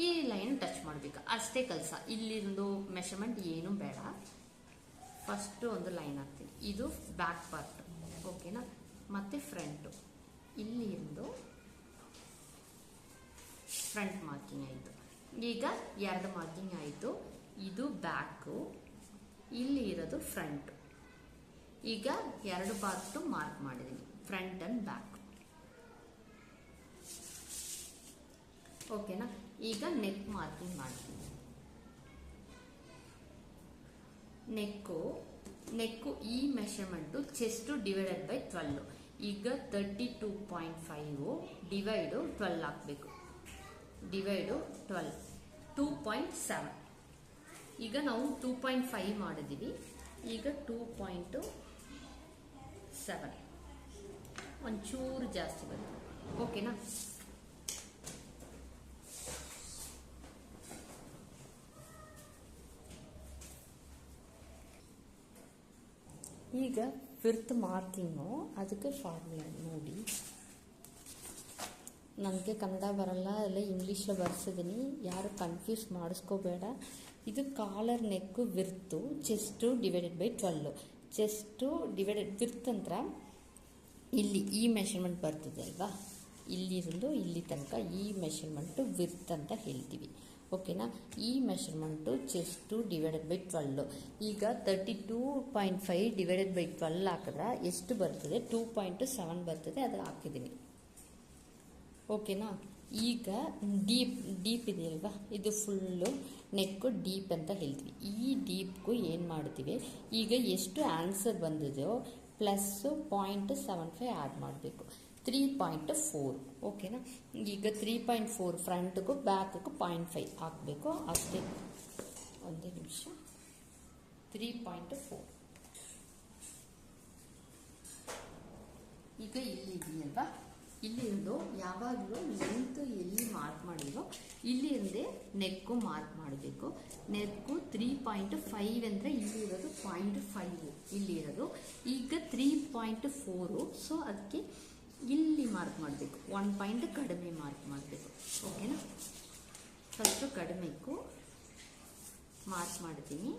ಈ ಲೈನ್ ಟಚ್ ಮಾಡಬೇಕು, ಅಷ್ಟೇ ಕೆಲಸ. ಇಲ್ಲಿರೋದು ಮೆಷರ್ಮೆಂಟ್ ಏನು ಬೇಡ. ಫಸ್ಟ್ ಒಂದು ಲೈನ್ ಹಾಕ್ತೀನಿ, ಇದು ಬ್ಯಾಕ್ ಪಾರ್ಟ್. ಓಕೆನಾ? ಮತ್ತೆ ಫ್ರಂಟು, ಇಲ್ಲಿ ಇರೋದು ಫ್ರಂಟ್ ಮಾರ್ಕಿಂಗ್ ಆಯಿತು. ಈಗ 2 ಮಾರ್ಕಿಂಗ್ ಆಯಿತು. ಇದು ಬ್ಯಾಕು, ಇಲ್ಲಿ ಇರೋದು ಫ್ರಂಟ್. ಈಗ 2 ಪಾರ್ಟು ಮಾರ್ಕ್ ಮಾಡಿದ್ದೀನಿ, ಫ್ರಂಟ್ ಅಂಡ್ ಬ್ಯಾಕ್. ಓಕೆನಾ. ಈಗ ನೆಕ್ ಮಾರ್ಕಿಂಗ್ ಮಾಡಿ. ನೆಕ್ಕು ಈ ಮೆಷರ್ಮೆಂಟು ಚೆಸ್ಟು ಡಿವೈಡೆಡ್ ಬೈ 12. ಈಗ 32.5 ಡಿವೈಡು 12 ಹಾಕಬೇಕು. ಡಿವೈಡು 12 2.7. ಈಗ ನಾವು 2.5 ಮಾಡಿದ್ದೀವಿ. ಈಗ 2.7 ಒಂಚೂರು ಜಾಸ್ತಿ ಬರುತ್ತೆ. ಓಕೆನಾ. ಈಗ ವಿಡ್ತ್ ಮಾರ್ಕಿಂಗು, ಅದಕ್ಕೆ ಫಾರ್ಮುಲಾ ನೋಡಿ. ನನಗೆ ಕನ್ನಡ ಬರಲ್ಲ, ಎಲ್ಲ ಇಂಗ್ಲೀಷಲ್ಲಿ ಬರ್ಸಿದ್ದೀನಿ, ಯಾರು ಕನ್ಫ್ಯೂಸ್ ಮಾಡಿಸ್ಕೋಬೇಡ. ಇದು collar neck width chest divided by 12. Chest divided width ಅಂತ ಇಲ್ಲಿ ಈ ಮೆಷರ್ಮೆಂಟ್ ಬರ್ತದೆ ಅಲ್ವಾ, ಇಲ್ಲಿருந்து ಇಲ್ಲಿ ತನಕ ಈ ಮೆಷರ್ಮೆಂಟು ವಿಡ್ತ್ ಅಂತ ಹೇಳ್ತೀವಿ. ಓಕೆನಾ. ಈ ಮೆಷರ್ಮೆಂಟು ಚೆಸ್ಟು ಡಿವೈಡೆಡ್ ಬೈ 12. ಈಗ 32.5 ಡಿವೈಡೆಡ್ ಬೈ 12 ಹಾಕಿದ್ರೆ ಎಷ್ಟು ಬರ್ತದೆ? 2.7 ಬರ್ತದೆ. ಅದು ಹಾಕಿದ್ದೀನಿ. ಓಕೆನಾ. ಈಗ ಡೀಪ್ ಇದೆಯಲ್ವಾ, ಇದು ಫುಲ್ಲು ನೆಕ್ಕು ಡೀಪ್ ಅಂತ ಹೇಳ್ತೀವಿ. ಈ ಡೀಪ್ಗೂ ಏನು ಮಾಡ್ತೀವಿ, ಈಗ ಎಷ್ಟು ಆನ್ಸರ್ ಬಂದಿದೆಯೋ ಪ್ಲಸ್ಸು 0.75 ಆ್ಯಡ್ ಮಾಡಬೇಕು. 3.4. ಓಕೆನಾ. ಈಗ 3.4 ಫ್ರಂಟ್ಗೂ ಬ್ಯಾಕ್ಗೂ 0.5 ಹಾಕಬೇಕು. ಅಷ್ಟೇ, ಒಂದೇ ನಿಮಿಷ. 3.4. ಈಗ ಇಲ್ಲಿ ಇದೆಯಲ್ವಾ, ಇಲ್ಲಿಂದು ಯಾವಾಗಲೂ ಲೆಂತ್ ಎಲ್ಲಿ ಮಾರ್ಕ್ ಮಾಡಿರೋ ಇಲ್ಲಿಂದೇ ನೆಕ್ಕು ಮಾರ್ಕ್ ಮಾಡಬೇಕು. ನೆಕ್ಕು 3.5 ಅಂದರೆ ಇಲ್ಲಿ ಇರೋದು 0.5 ಇಲ್ಲಿ ಇರೋದು. ಈಗ 3.4, ಸೊ ಅದಕ್ಕೆ ಇಲ್ಲಿ ಮಾರ್ಕ್ ಮಾಡಬೇಕು. 1 ಪಾಯಿಂಟ್ ಕಡಿಮೆ ಮಾರ್ಕ್ ಮಾಡಬೇಕು. ಓಕೆನಾ. ಫಸ್ಟು ಕಡಿಮೆಗೂ ಮಾರ್ಕ್ ಮಾಡ್ತೀನಿ,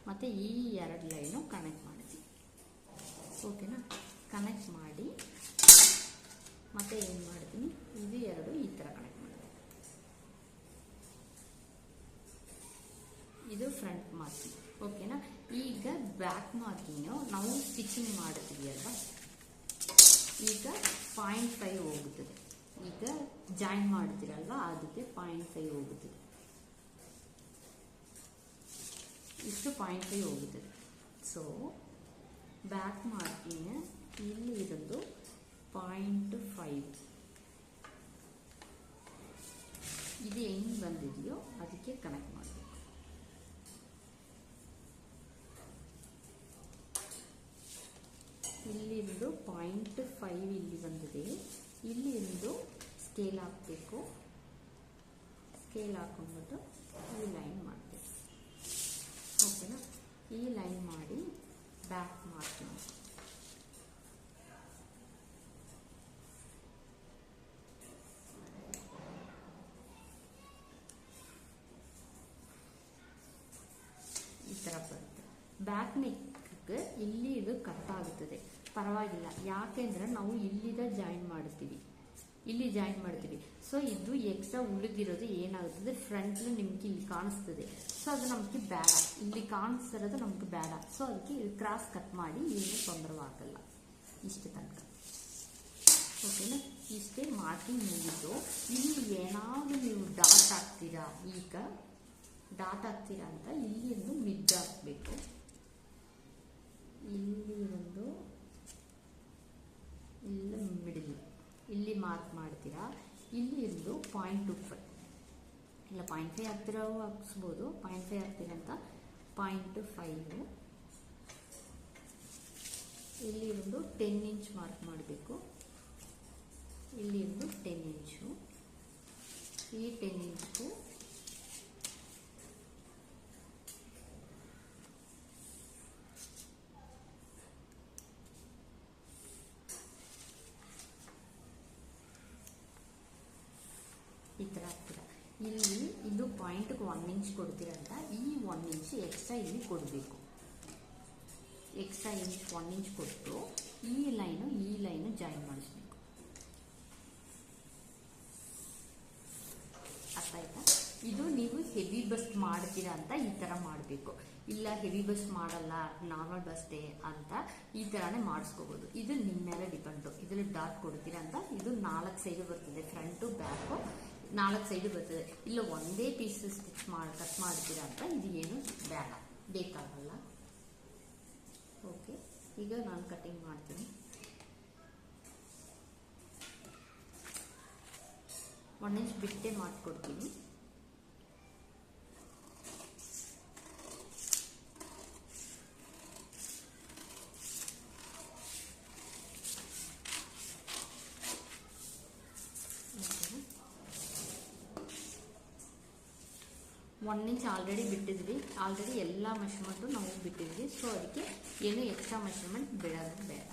ಮತ್ತು ಈ 2 ಲೈನು ಕನೆಕ್ಟ್ ಮಾಡ್ತೀನಿ. ಓಕೆನಾ. ಕನೆಕ್ಟ್ ಮಾಡಿ ಮತ್ತೆ ಏನು ಮಾಡ್ತೀನಿ, ಇದು 2 ಈ ಥರ ಕನೆಕ್ಟ್ ಮಾಡ್ತೀನಿ. ಇದು ಫ್ರಂಟ್ ಮಾರ್ಕಿಂಗ್. ಓಕೆನಾ. ಈಗ ಬ್ಯಾಕ್ ಮಾರ್ಕಿಂಗು ನಾವು ಸ್ಟಿಚಿಂಗ್ ಮಾಡ್ತೀವಿ ಅಲ್ವಾ, ಈಗ 0.5 ಹೋಗುತ್ತದೆ. ಈಗ ಜಾಯಿನ್ ಮಾಡ್ತೀರಲ್ವ, ಅದಕ್ಕೆ 0.5 ಹೋಗುತ್ತದೆ. ಇಷ್ಟು 0.5 ಹೋಗುತ್ತದೆ. ಸೊ ಬ್ಯಾಕ್ ಮಾರ್ಕಿಂಗ್ ಇಲ್ಲಿ ಇರೋದು 0.5. ಇದು ಹೆಂಗೆ ಬಂದಿದೆಯೋ ಅದಕ್ಕೆ ಕನೆಕ್ಟ್ ಮಾಡಬೇಕು. ಇಲ್ಲಿಂದು 0.5 ಇಲ್ಲಿ ಬಂದಿದೆ. ಇಲ್ಲಿಂದು ಸ್ಕೇಲ್ ಹಾಕಬೇಕು. ಸ್ಕೇಲ್ ಹಾಕೊಂಡ್ಬಿಟ್ಟು ಈ ಲೈನ್ ಮಾಡಬೇಕು. ಓಕೆನಾ. ಈ ಲೈನ್ ಮಾಡಿ ಬ್ಯಾಕ್ ಮಾರ್ಕಿಂಗ್. ಈ ಥರ ಬರುತ್ತೆ. ಬ್ಯಾಕ್ ನೆಕ್ಗೆ ಇಲ್ಲಿ ಇದು ಕಟ್ ಆಗುತ್ತದೆ, ಪರವಾಗಿಲ್ಲ. ಯಾಕೆಂದ್ರೆ ನಾವು ಇಲ್ಲಿದ ಜಾಯಿನ್ ಮಾಡ್ತೀವಿ, ಇಲ್ಲಿ ಜಾಯಿನ್ ಮಾಡ್ತೀವಿ. ಸೊ ಇದು ಎಕ್ಸ್ಟ್ರಾ ಉಳಿದಿರೋದು ಏನಾಗುತ್ತದೆ, ಫ್ರಂಟ್ ನಿಮ್ಗೆ ಇಲ್ಲಿ ಕಾಣಿಸ್ತದೆ. ಸೊ ಅದು ನಮಗೆ ಬೇಡ, ಇಲ್ಲಿ ಕಾಣಿಸ್ತಿರೋದು ನಮ್ಗೆ ಬೇಡ. ಸೊ ಅದಕ್ಕೆ ಕ್ರಾಸ್ ಕಟ್ ಮಾಡಿ ಏನು ತೊಂದರೆವಾಗಲ್ಲ. ಇಷ್ಟು ತನಕ. ಓಕೆನಾ. ಇಷ್ಟೇ ಮಾರ್ಕಿಂಗ್ ಮುಗಿದು ಇಲ್ಲಿ ಏನಾದರೂ ನೀವು ಡಾಟ್ ಹಾಕ್ತೀರಾ, ಈಗ ಡಾಟ್ ಹಾಕ್ತೀರಾ ಅಂತ ಇಲ್ಲಿ ಒಂದು ಮಿಡ್ ಹಾಕಬೇಕು. ಇಲ್ಲಿ ಒಂದು ಇಲ್ಲ ಮಿಡಲ್ ಇಲ್ಲಿ ಮಾರ್ಕ್ ಮಾಡ್ತೀರಾ. ಇಲ್ಲಿ ಇರೋದು 0.25 ಇಲ್ಲ 0.5 ಹಾಕ್ತಿರೋ ಹಾಕ್ಸ್ಬೋದು. 0.5 ಹಾಕ್ತೀರಾ ಅಂತ 0.5. ಇಲ್ಲಿ ಇರೋದು 10 ಇಂಚ್ ಮಾರ್ಕ್ ಮಾಡಬೇಕು. ಇಲ್ಲಿ ಇರೋದು 10 ಇಂಚು. ಈ 10 ಇಂಚು ಈ ಥರ ಹಾಕ್ತೀರಾ. ಇಲ್ಲಿ ಇದು ಪಾಯಿಂಟ್ಗೆ 1 ಇಂಚ್ ಕೊಡ್ತೀರಂತ ಈ 1 ಇಂಚ್ ಎಕ್ಸ್ಟ್ರಾ ಇಲ್ಲಿ ಕೊಡಬೇಕು. ಎಕ್ಸ್ಟ್ರಾ 1 ಇಂಚ್ ಕೊಟ್ಟು ಈ ಲೈನು ಜಾಯಿನ್ ಮಾಡಿಸ್ಬೇಕು. ಅರ್ಥ ಆಯ್ತಾ? ಇದು ನೀವು ಹೆವಿ ಬಸ್ಟ್ ಮಾಡ್ತೀರಾ ಅಂತ ಈ ಥರ ಮಾಡಬೇಕು. ಇಲ್ಲ ಹೆವಿ ಬಸ್ಟ್ ಮಾಡಲ್ಲ, ನಾರ್ಮಲ್ ಬಸ್ಟೇ ಅಂತ ಈ ಥರನೇ ಮಾಡಿಸ್ಕೋಬೋದು. ಇದು ನಿಮ್ಮ ಮೇಲೆ ಡಿಪೆಂಡು. ಇದರಲ್ಲಿ ಡಾಟ್ ಕೊಡ್ತೀರಾ ಅಂತ ಇದು 4 ಸೈಡು ಬರ್ತದೆ, ಫ್ರಂಟು ಬ್ಯಾಕು 4 ಸೈಡ್ ಬರ್ತದೆ. ಇಲ್ಲ ಒಂದೇ ಪೀಸ್ ಸ್ಟಿಚ್ ಕಟ್ ಮಾಡ್ತೀರಾ ಅಂತ ಇದು ಏನು ಬೇಡ, ಬೇಕಾಗಲ್ಲ. ಓಕೆ, ಈಗ ನಾನು ಕಟಿಂಗ್ ಮಾಡ್ತೀನಿ. 1 ಇಂಚ್ ಬಿಟ್ಟೆ ಮಾಡಿಕೊಡ್ತೀನಿ. ಒನ್ ಇಂಚ್ ಆಲ್ರೆಡಿ ಬಿಟ್ಟಿದ್ವಿ, ಆಲ್ರೆಡಿ ಎಲ್ಲ ಮೆಷರ್ಮೆಂಟು ನಾವು ಬಿಟ್ಟಿದ್ವಿ. ಸೊ ಅದಕ್ಕೆ ಏನು ಎಕ್ಸ್ಟ್ರಾ ಮೆಷರ್ಮೆಂಟ್ ಬಿಡೋದು ಬೇಡ.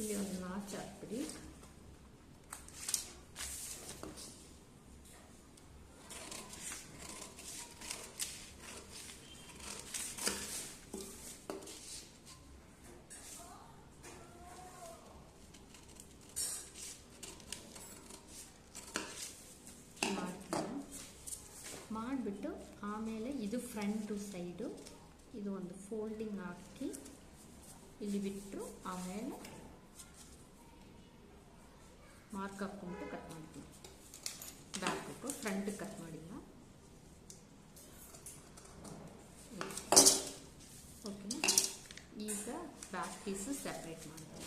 ಇಲ್ಲಿ ಒಂದು ನಾಚ್ ಹಾಕ್ಬಿಡಿ. ಮಾಡಿಬಿಟ್ಟು ಆಮೇಲೆ ಇದು ಫ್ರಂಟು ಸೈಡು ಇದು ಒಂದು ಫೋಲ್ಡಿಂಗ್ ಹಾಕಿ ಇಲ್ಲಿ ಬಿಟ್ಟು ಆಮೇಲೆ ಮಾರ್ಕ್ ಹಾಕ್ಕೊಂಡ್ಬಿಟ್ಟು ಕಟ್ ಮಾಡ್ತೀನಿ. ಬ್ಯಾಕ್ ಹಾಕು, ಫ್ರಂಟ್ ಕಟ್ ಮಾಡಿಲ್ಲ. ಓಕೆನಾ? ಈಗ ಬ್ಯಾಕ್ ಪೀಸು ಸೆಪ್ರೇಟ್ ಮಾಡ್ತೀನಿ.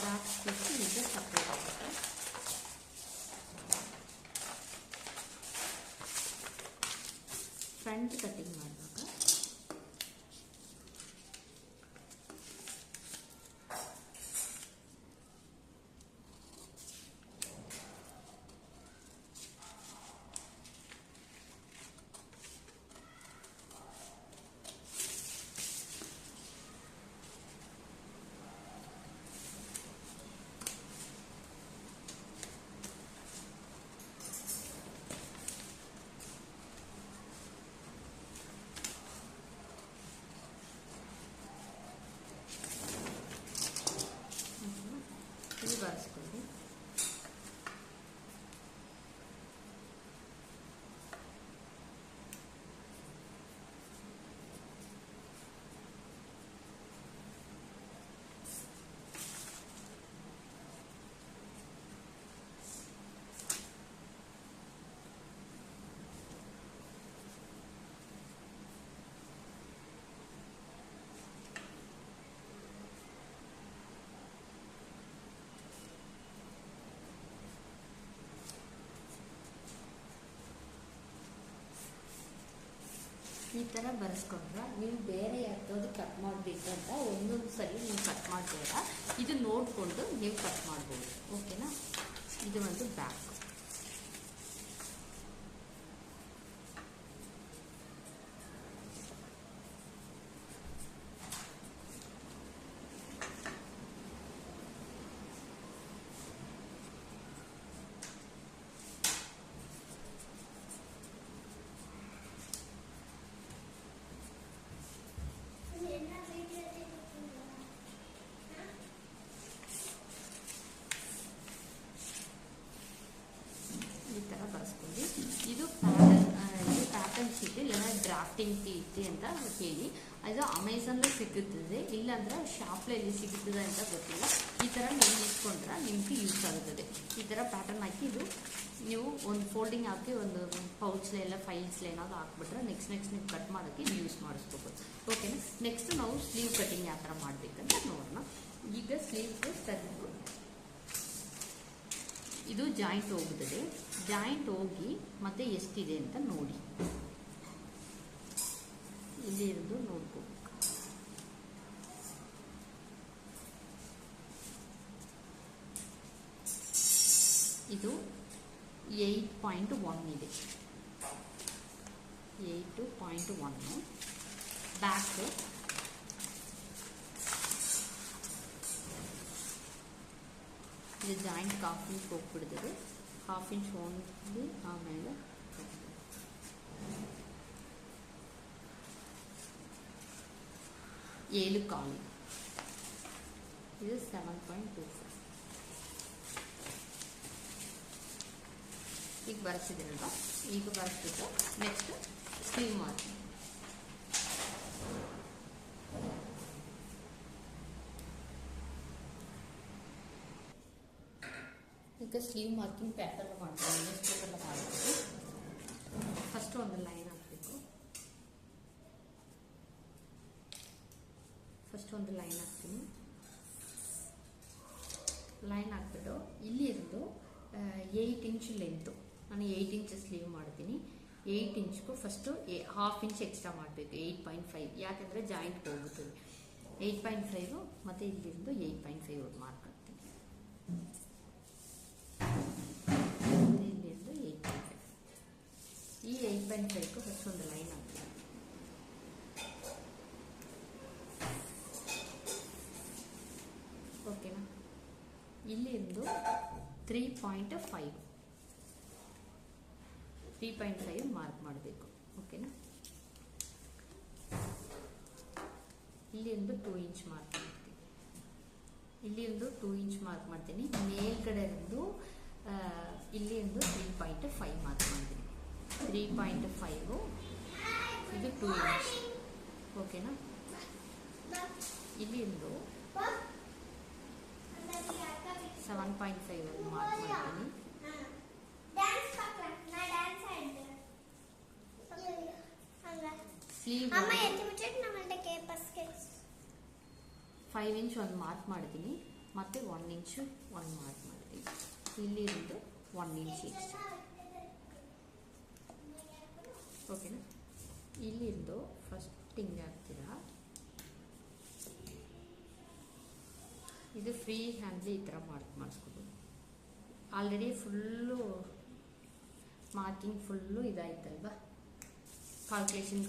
ಬ್ಯಾಕ್ ಪೀಸು ಈಗ ಸಪ್ರೇಟ್ ಆಗುತ್ತೆ. ಫ್ರಂಟ್ ಕಟಿಂಗ್ ಮಾಡುವಾಗ ಬರೆಸ್ಕೊಳ್ಳಿ. ಈ ಥರ ಬರೆಸ್ಕೊಂಡ್ರೆ ನೀವು ಬೇರೆ ಯಾವ್ದಾದ್ರು ಕಟ್ ಮಾಡಬೇಕು ಅಂತ ಒಂದೊಂದು ಸರಿ ನೀವು ಕಟ್ ಮಾಡಬೇಡ, ಇದು ನೋಡಿಕೊಂಡು ನೀವು ಕಟ್ ಮಾಡ್ಬೋದು. ಓಕೆನಾ? ಇದು ಒಂದು ಬ್ಯಾಕ್. ಇದು ಪ್ಯಾಟರ್ನ್ ಶೀಟ್ ಇಲ್ಲ ಡ್ರಾಫ್ಟಿಂಗ್ ಶೀಟ್ ಅಂತ ಹೇಳಿ ಅದು ಅಮೆಝಾನ್లో ಸಿಗುತ್ತದೆ, ಇಲ್ಲಾಂದ್ರೆ ಶಾಪ್ಲಲ್ಲಿ ಸಿಗುತ್ತದೆ ಅಂತ ಗೊತ್ತಿಲ್ಲ. ಈ ಥರ ನೀವು ಇಟ್ಕೊಂಡ್ರೆ ನಿಮಗೆ ಯೂಸ್ ಆಗುತ್ತದೆ. ಈ ಥರ ಪ್ಯಾಟರ್ನ್ ಹಾಕಿ ಇದು ನೀವು ಒಂದು ಫೋಲ್ಡಿಂಗ್ ಹಾಕಿ ಒಂದು ಪೌಚ್ಲೆ ಎಲ್ಲ ಫೈಲ್ಸ್ಲೆ ಏನಾದ್ರು ಹಾಕ್ಬಿಟ್ರೆ ನೆಕ್ಸ್ಟ್ ನೀವು ಕಟ್ ಮಾಡೋಕ್ಕೆ ಇದು ಯೂಸ್ ಮಾಡಿಸ್ಕೋಬೋದು. ಓಕೆನಾ? ನೆಕ್ಸ್ಟ್ ನಾವು ಸ್ಲೀವ್ ಕಟಿಂಗ್ ಯಾವ ಥರ ಮಾಡಬೇಕಂತ ನೋಡೋಣ. ಈಗ ಸ್ಲೀವ್ಗೆ ತೆಗೆದು ಇದು ಜಾಯಿಂಟ್ ಹೋಗುತ್ತದೆ. ಜಾಯಿಂಟ್ ಹೋಗಿ ಮತ್ತೆ ಎಷ್ಟಿದೆ ಅಂತ ನೋಡಿ, ಇಲ್ಲಿ ಇರೋದು ನೋಡ್ಬೇಕು. ಇದು 8.1 ಇದೆ. 8.1 ಬ್ಯಾಕ್ ಇದು ಜಾಯಿಂಟ್ ಹಾಫ್ ಇಂಚ್ ಹೋಗ್ಬಿಡ್ತದೆ, ಹಾಫ್ ಇಂಚ್ ಹೊಂದಿ ಆಮೇಲೆ 7 ಕಾಲು, ಇದು 7.25. ಈಗ ಬರ್ಸಿದ್ದೀನಲ್ವ, ಈಗ ಬರ್ಸ್ಬಿಟ್ಟು ನೆಕ್ಸ್ಟ್ ಸ್ಲೀವ್ ಮಾರ್ಕಿಂಗ್. ಈಗ ಸ್ಲೀವ್ ಮಾರ್ಕಿಂಗ್ ಪ್ಯಾಟರ್ನ್ ಮಾಡ್ತೀನಿ, ನ್ಯೂಸ್ ಮಾಡ್ತೀನಿ. ಫಸ್ಟ್ ಒಂದು ಲೈನ್ ಹಾಕಬೇಕು, ಫಸ್ಟ್ ಒಂದು ಲೈನ್ ಹಾಕ್ತೀನಿ. ಲೈನ್ ಹಾಕ್ಬಿಟ್ಟು ಇಲ್ಲಿ ಇರೋದು 8 ಇಂಚ್ ಲೆಂತು, ನಾನು 8 ಇಂಚ್ ಸ್ಲೀವ್ ಮಾಡ್ತೀನಿ. 8 ಇಂಚ್ಗೂ ಫಸ್ಟು ಹಾಫ್ ಇಂಚ್ ಎಕ್ಸ್ಟ್ರಾ ಮಾಡಬೇಕು, 8.5, ಯಾಕೆಂದರೆ ಜಾಯಿಂಟ್ ಹೋಗುತ್ತದೆ. 8.5 ಮತ್ತು ಇಲ್ಲಿಂದು 8.5 ಮಾರ್ಕ್ ಹಾಕ್ತೀನಿ. ಇಲ್ಲಿಂದು 8.5, ಈ 8.5ಗೂ ಫಸ್ಟ್ ಒಂದು ಲೈನ್ ಹಾಕ್ತೀನಿ. ಓಕೆನಾ? ಇಲ್ಲಿಂದು 3.5 ಮಾರ್ಕ್ ಮಾಡಬೇಕು. ಓಕೆನಾ? ಇಲ್ಲಿ ಒಂದು 2 ಇಂಚ್ ಮಾರ್ಕ್ ಮಾಡ್ತೀನಿ. ಇಲ್ಲಿ ಒಂದು 2 ಇಂಚ್ ಮಾರ್ಕ್ ಮಾಡ್ತೀನಿ. ಮೇಲ್ಗಡೆ ಒಂದು ಇಲ್ಲಿ ಒಂದು 3.5 ಮಾರ್ಕ್ ಮಾಡ್ತೀನಿ. 3.5 ಇದು 2 ಇಂಚ್. ಓಕೆನಾ? ಇಲ್ಲಿ ಒಂದು 7.5 ಮಾರ್ಕ್ ಮಾಡ್ತೀನಿ. ಸ್ಲೀವ್ 5 ಇಂಚ್ ಒಂದು ಮಾರ್ಕ್ ಮಾಡ್ತೀನಿ, ಮತ್ತೆ 1 ಇಂಚ್ ಒಂದು ಮಾರ್ಕ್ ಮಾಡ್ತೀನಿ. ಇಲ್ಲಿ ಇருந்து 1 ಇಂಚ್ ಎಕ್ಸ್ಟ್ರಾ. ಓಕೆನಾ? ಇಲ್ಲಿಂದು ಫಸ್ಟ್ ಹಿಂಗೆ ಹಾಕ್ತೀರಾ, ಇದು ಫ್ರೀ ಹ್ಯಾಂಡ್ಲಿ ಈ ಥರ ಮಾರ್ಕ್ ಮಾಡಿಸ್ಕೋಬೋದು. ಆಲ್ರೆಡಿ ಫುಲ್ಲು ಮಾರ್ಕಿಂಗ್ ಫುಲ್ಲು ಇದಾಯ್ತಲ್ವ, ಕಾಲ್ಕುಲೇಷನ್ಸ್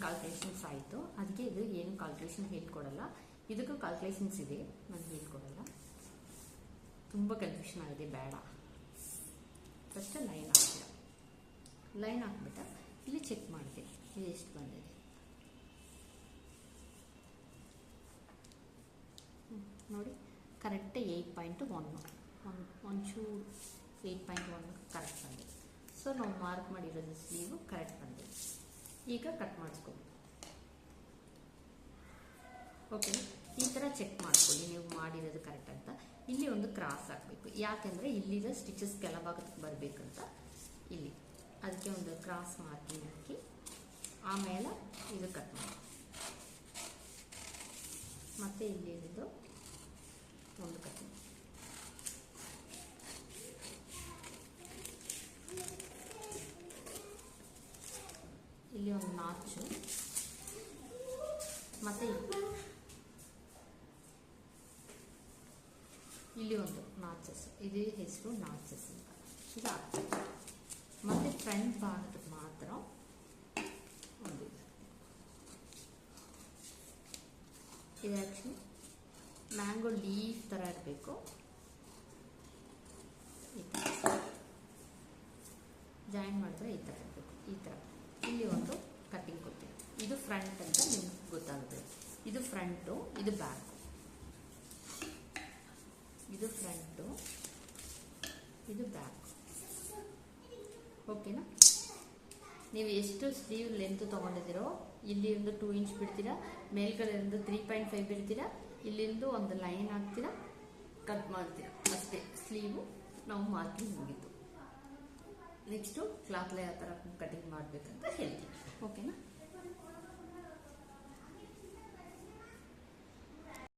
ಆಯಿತು. ಅದಕ್ಕೆ ಇದು ಏನು ಕಾಲ್ಕುಲೇಷನ್ ಹೇಳ್ಕೊಡಲ್ಲ, ಇದಕ್ಕೂ ಕಾಲ್ಕುಲೇಷನ್ಸ್ ಇದೆ, ನಾನು ಹೇಳ್ಕೊಡಲ್ಲ. ತುಂಬ ಕನ್ಫ್ಯೂಷನ್ ಆಗಿದೆ, ಬೇಡ. ಫಸ್ಟ್ ಲೈನ್ ಹಾಕ್ತೀರ, ಲೈನ್ ಹಾಕ್ಬಿಟ್ಟು ಇಲ್ಲಿ ಚೆಕ್ ಮಾಡ್ತೀನಿ ಇದು ಎಷ್ಟು ಬಂದಿದೆ. ನೋಡಿ ಕರೆಕ್ಟ್ 8.1, ಒಂಚೂರು 8.1 ಕರೆಕ್ಟ್ ಬಂದಿದೆ. ಸೊ ನಾವು ಮಾರ್ಕ್ ಮಾಡಿರೋದು ಸ್ಲೀವು ಕರೆಕ್ಟ್ ಬಂದಿದೆ. ಈಗ ಕಟ್ ಮಾಡಿಸ್ಕೊಬೋದು. ಓಕೆನಾ? ಈ ಥರ ಚೆಕ್ ಮಾಡ್ಕೊಳ್ಳಿ ನೀವು ಮಾಡಿರೋದು ಕರೆಕ್ಟ್ ಅಂತ. ಇಲ್ಲಿ ಒಂದು ಕ್ರಾಸ್ ಹಾಕಬೇಕು, ಯಾಕೆಂದರೆ ಇಲ್ಲಿರೋ ಸ್ಟಿಚಸ್ ಕೆಳಭಾಗಕ್ಕೆ ಬರಬೇಕಂತ ಇಲ್ಲಿ. ಅದಕ್ಕೆ ಒಂದು ಕ್ರಾಸ್ ಮಾರ್ಕಿಂಗ್ ಹಾಕಿ ಆಮೇಲೆ ಇದು ಕಟ್ ಮಾಡಿ, ಮತ್ತೆ ಇಲ್ಲಿರೋದು ಒಂದು ಕಟ್ ಮಾಡಿ. ಇಲ್ಲಿ ಒಂದು ನಾಚು, ಮತ್ತೆ ಇಲ್ಲಿ ಒಂದು ನಾಚಸ್, ಇದೇ ಹೆಸರು ನಾಚಸ್ ಅಂತ. ಇದು ಹಾಕ್ತೀವಿ. ಮತ್ತೆ ಫ್ರಂಟ್ ಭಾಗಕ್ಕೆ ಮಾತ್ರ ಒಂದು ಇದು ಆ್ಯಕ್ಚುಲಿ ಮ್ಯಾಂಗೋ ಲೀಫ್ ಥರ ಇರಬೇಕು. ಈ ಥರ ಜಾಯಿನ್ ಮಾಡಿದ್ರೆ ಈ ಥರ ಇರಬೇಕು. ಈ ಥರ ಇಲ್ಲಿ ಒಂದು ಕಟ್ಟಿಂಗ್ ಕೊಡ್ತೀನಿ. ಇದು ಫ್ರಂಟ್ ಅಂತ ನಿಮ್ಗೆ ಗೊತ್ತಾಗುತ್ತೆ. ಇದು ಫ್ರಂಟು, ಇದು ಬ್ಯಾಕ್. ಇದು ಫ್ರಂಟು, ಇದು ಬ್ಯಾಕ್. ಓಕೆನಾ? ನೀವು ಎಷ್ಟು ಸ್ಲೀವ್ ಲೆಂತ್ ತೊಗೊಂಡಿದ್ದೀರೋ ಇಲ್ಲಿ ಒಂದು 2 ಇಂಚ್ ಬಿಡ್ತೀರಾ, ಮೇಲ್ಗಡೆ ಒಂದು 3.5 ಬಿಡ್ತೀರಾ, ಇಲ್ಲಿಂದ ಒಂದು ಲೈನ್ ಹಾಕ್ತೀರಾ, ಕಟ್ ಮಾಡ್ತೀರಾ, ಅಷ್ಟೇ. ಸ್ಲೀವು ನಾವು ಮಾರ್ಕಿಂಗ್ ಮುಗೀತು. ನೆಕ್ಸ್ಟು ಕ್ಲಾತ್ ಯಾವ ಥರ ಕಟಿಂಗ್ ಮಾಡಬೇಕಂತ ಹೇಳ್ತೀವಿ. ಓಕೆನಾ?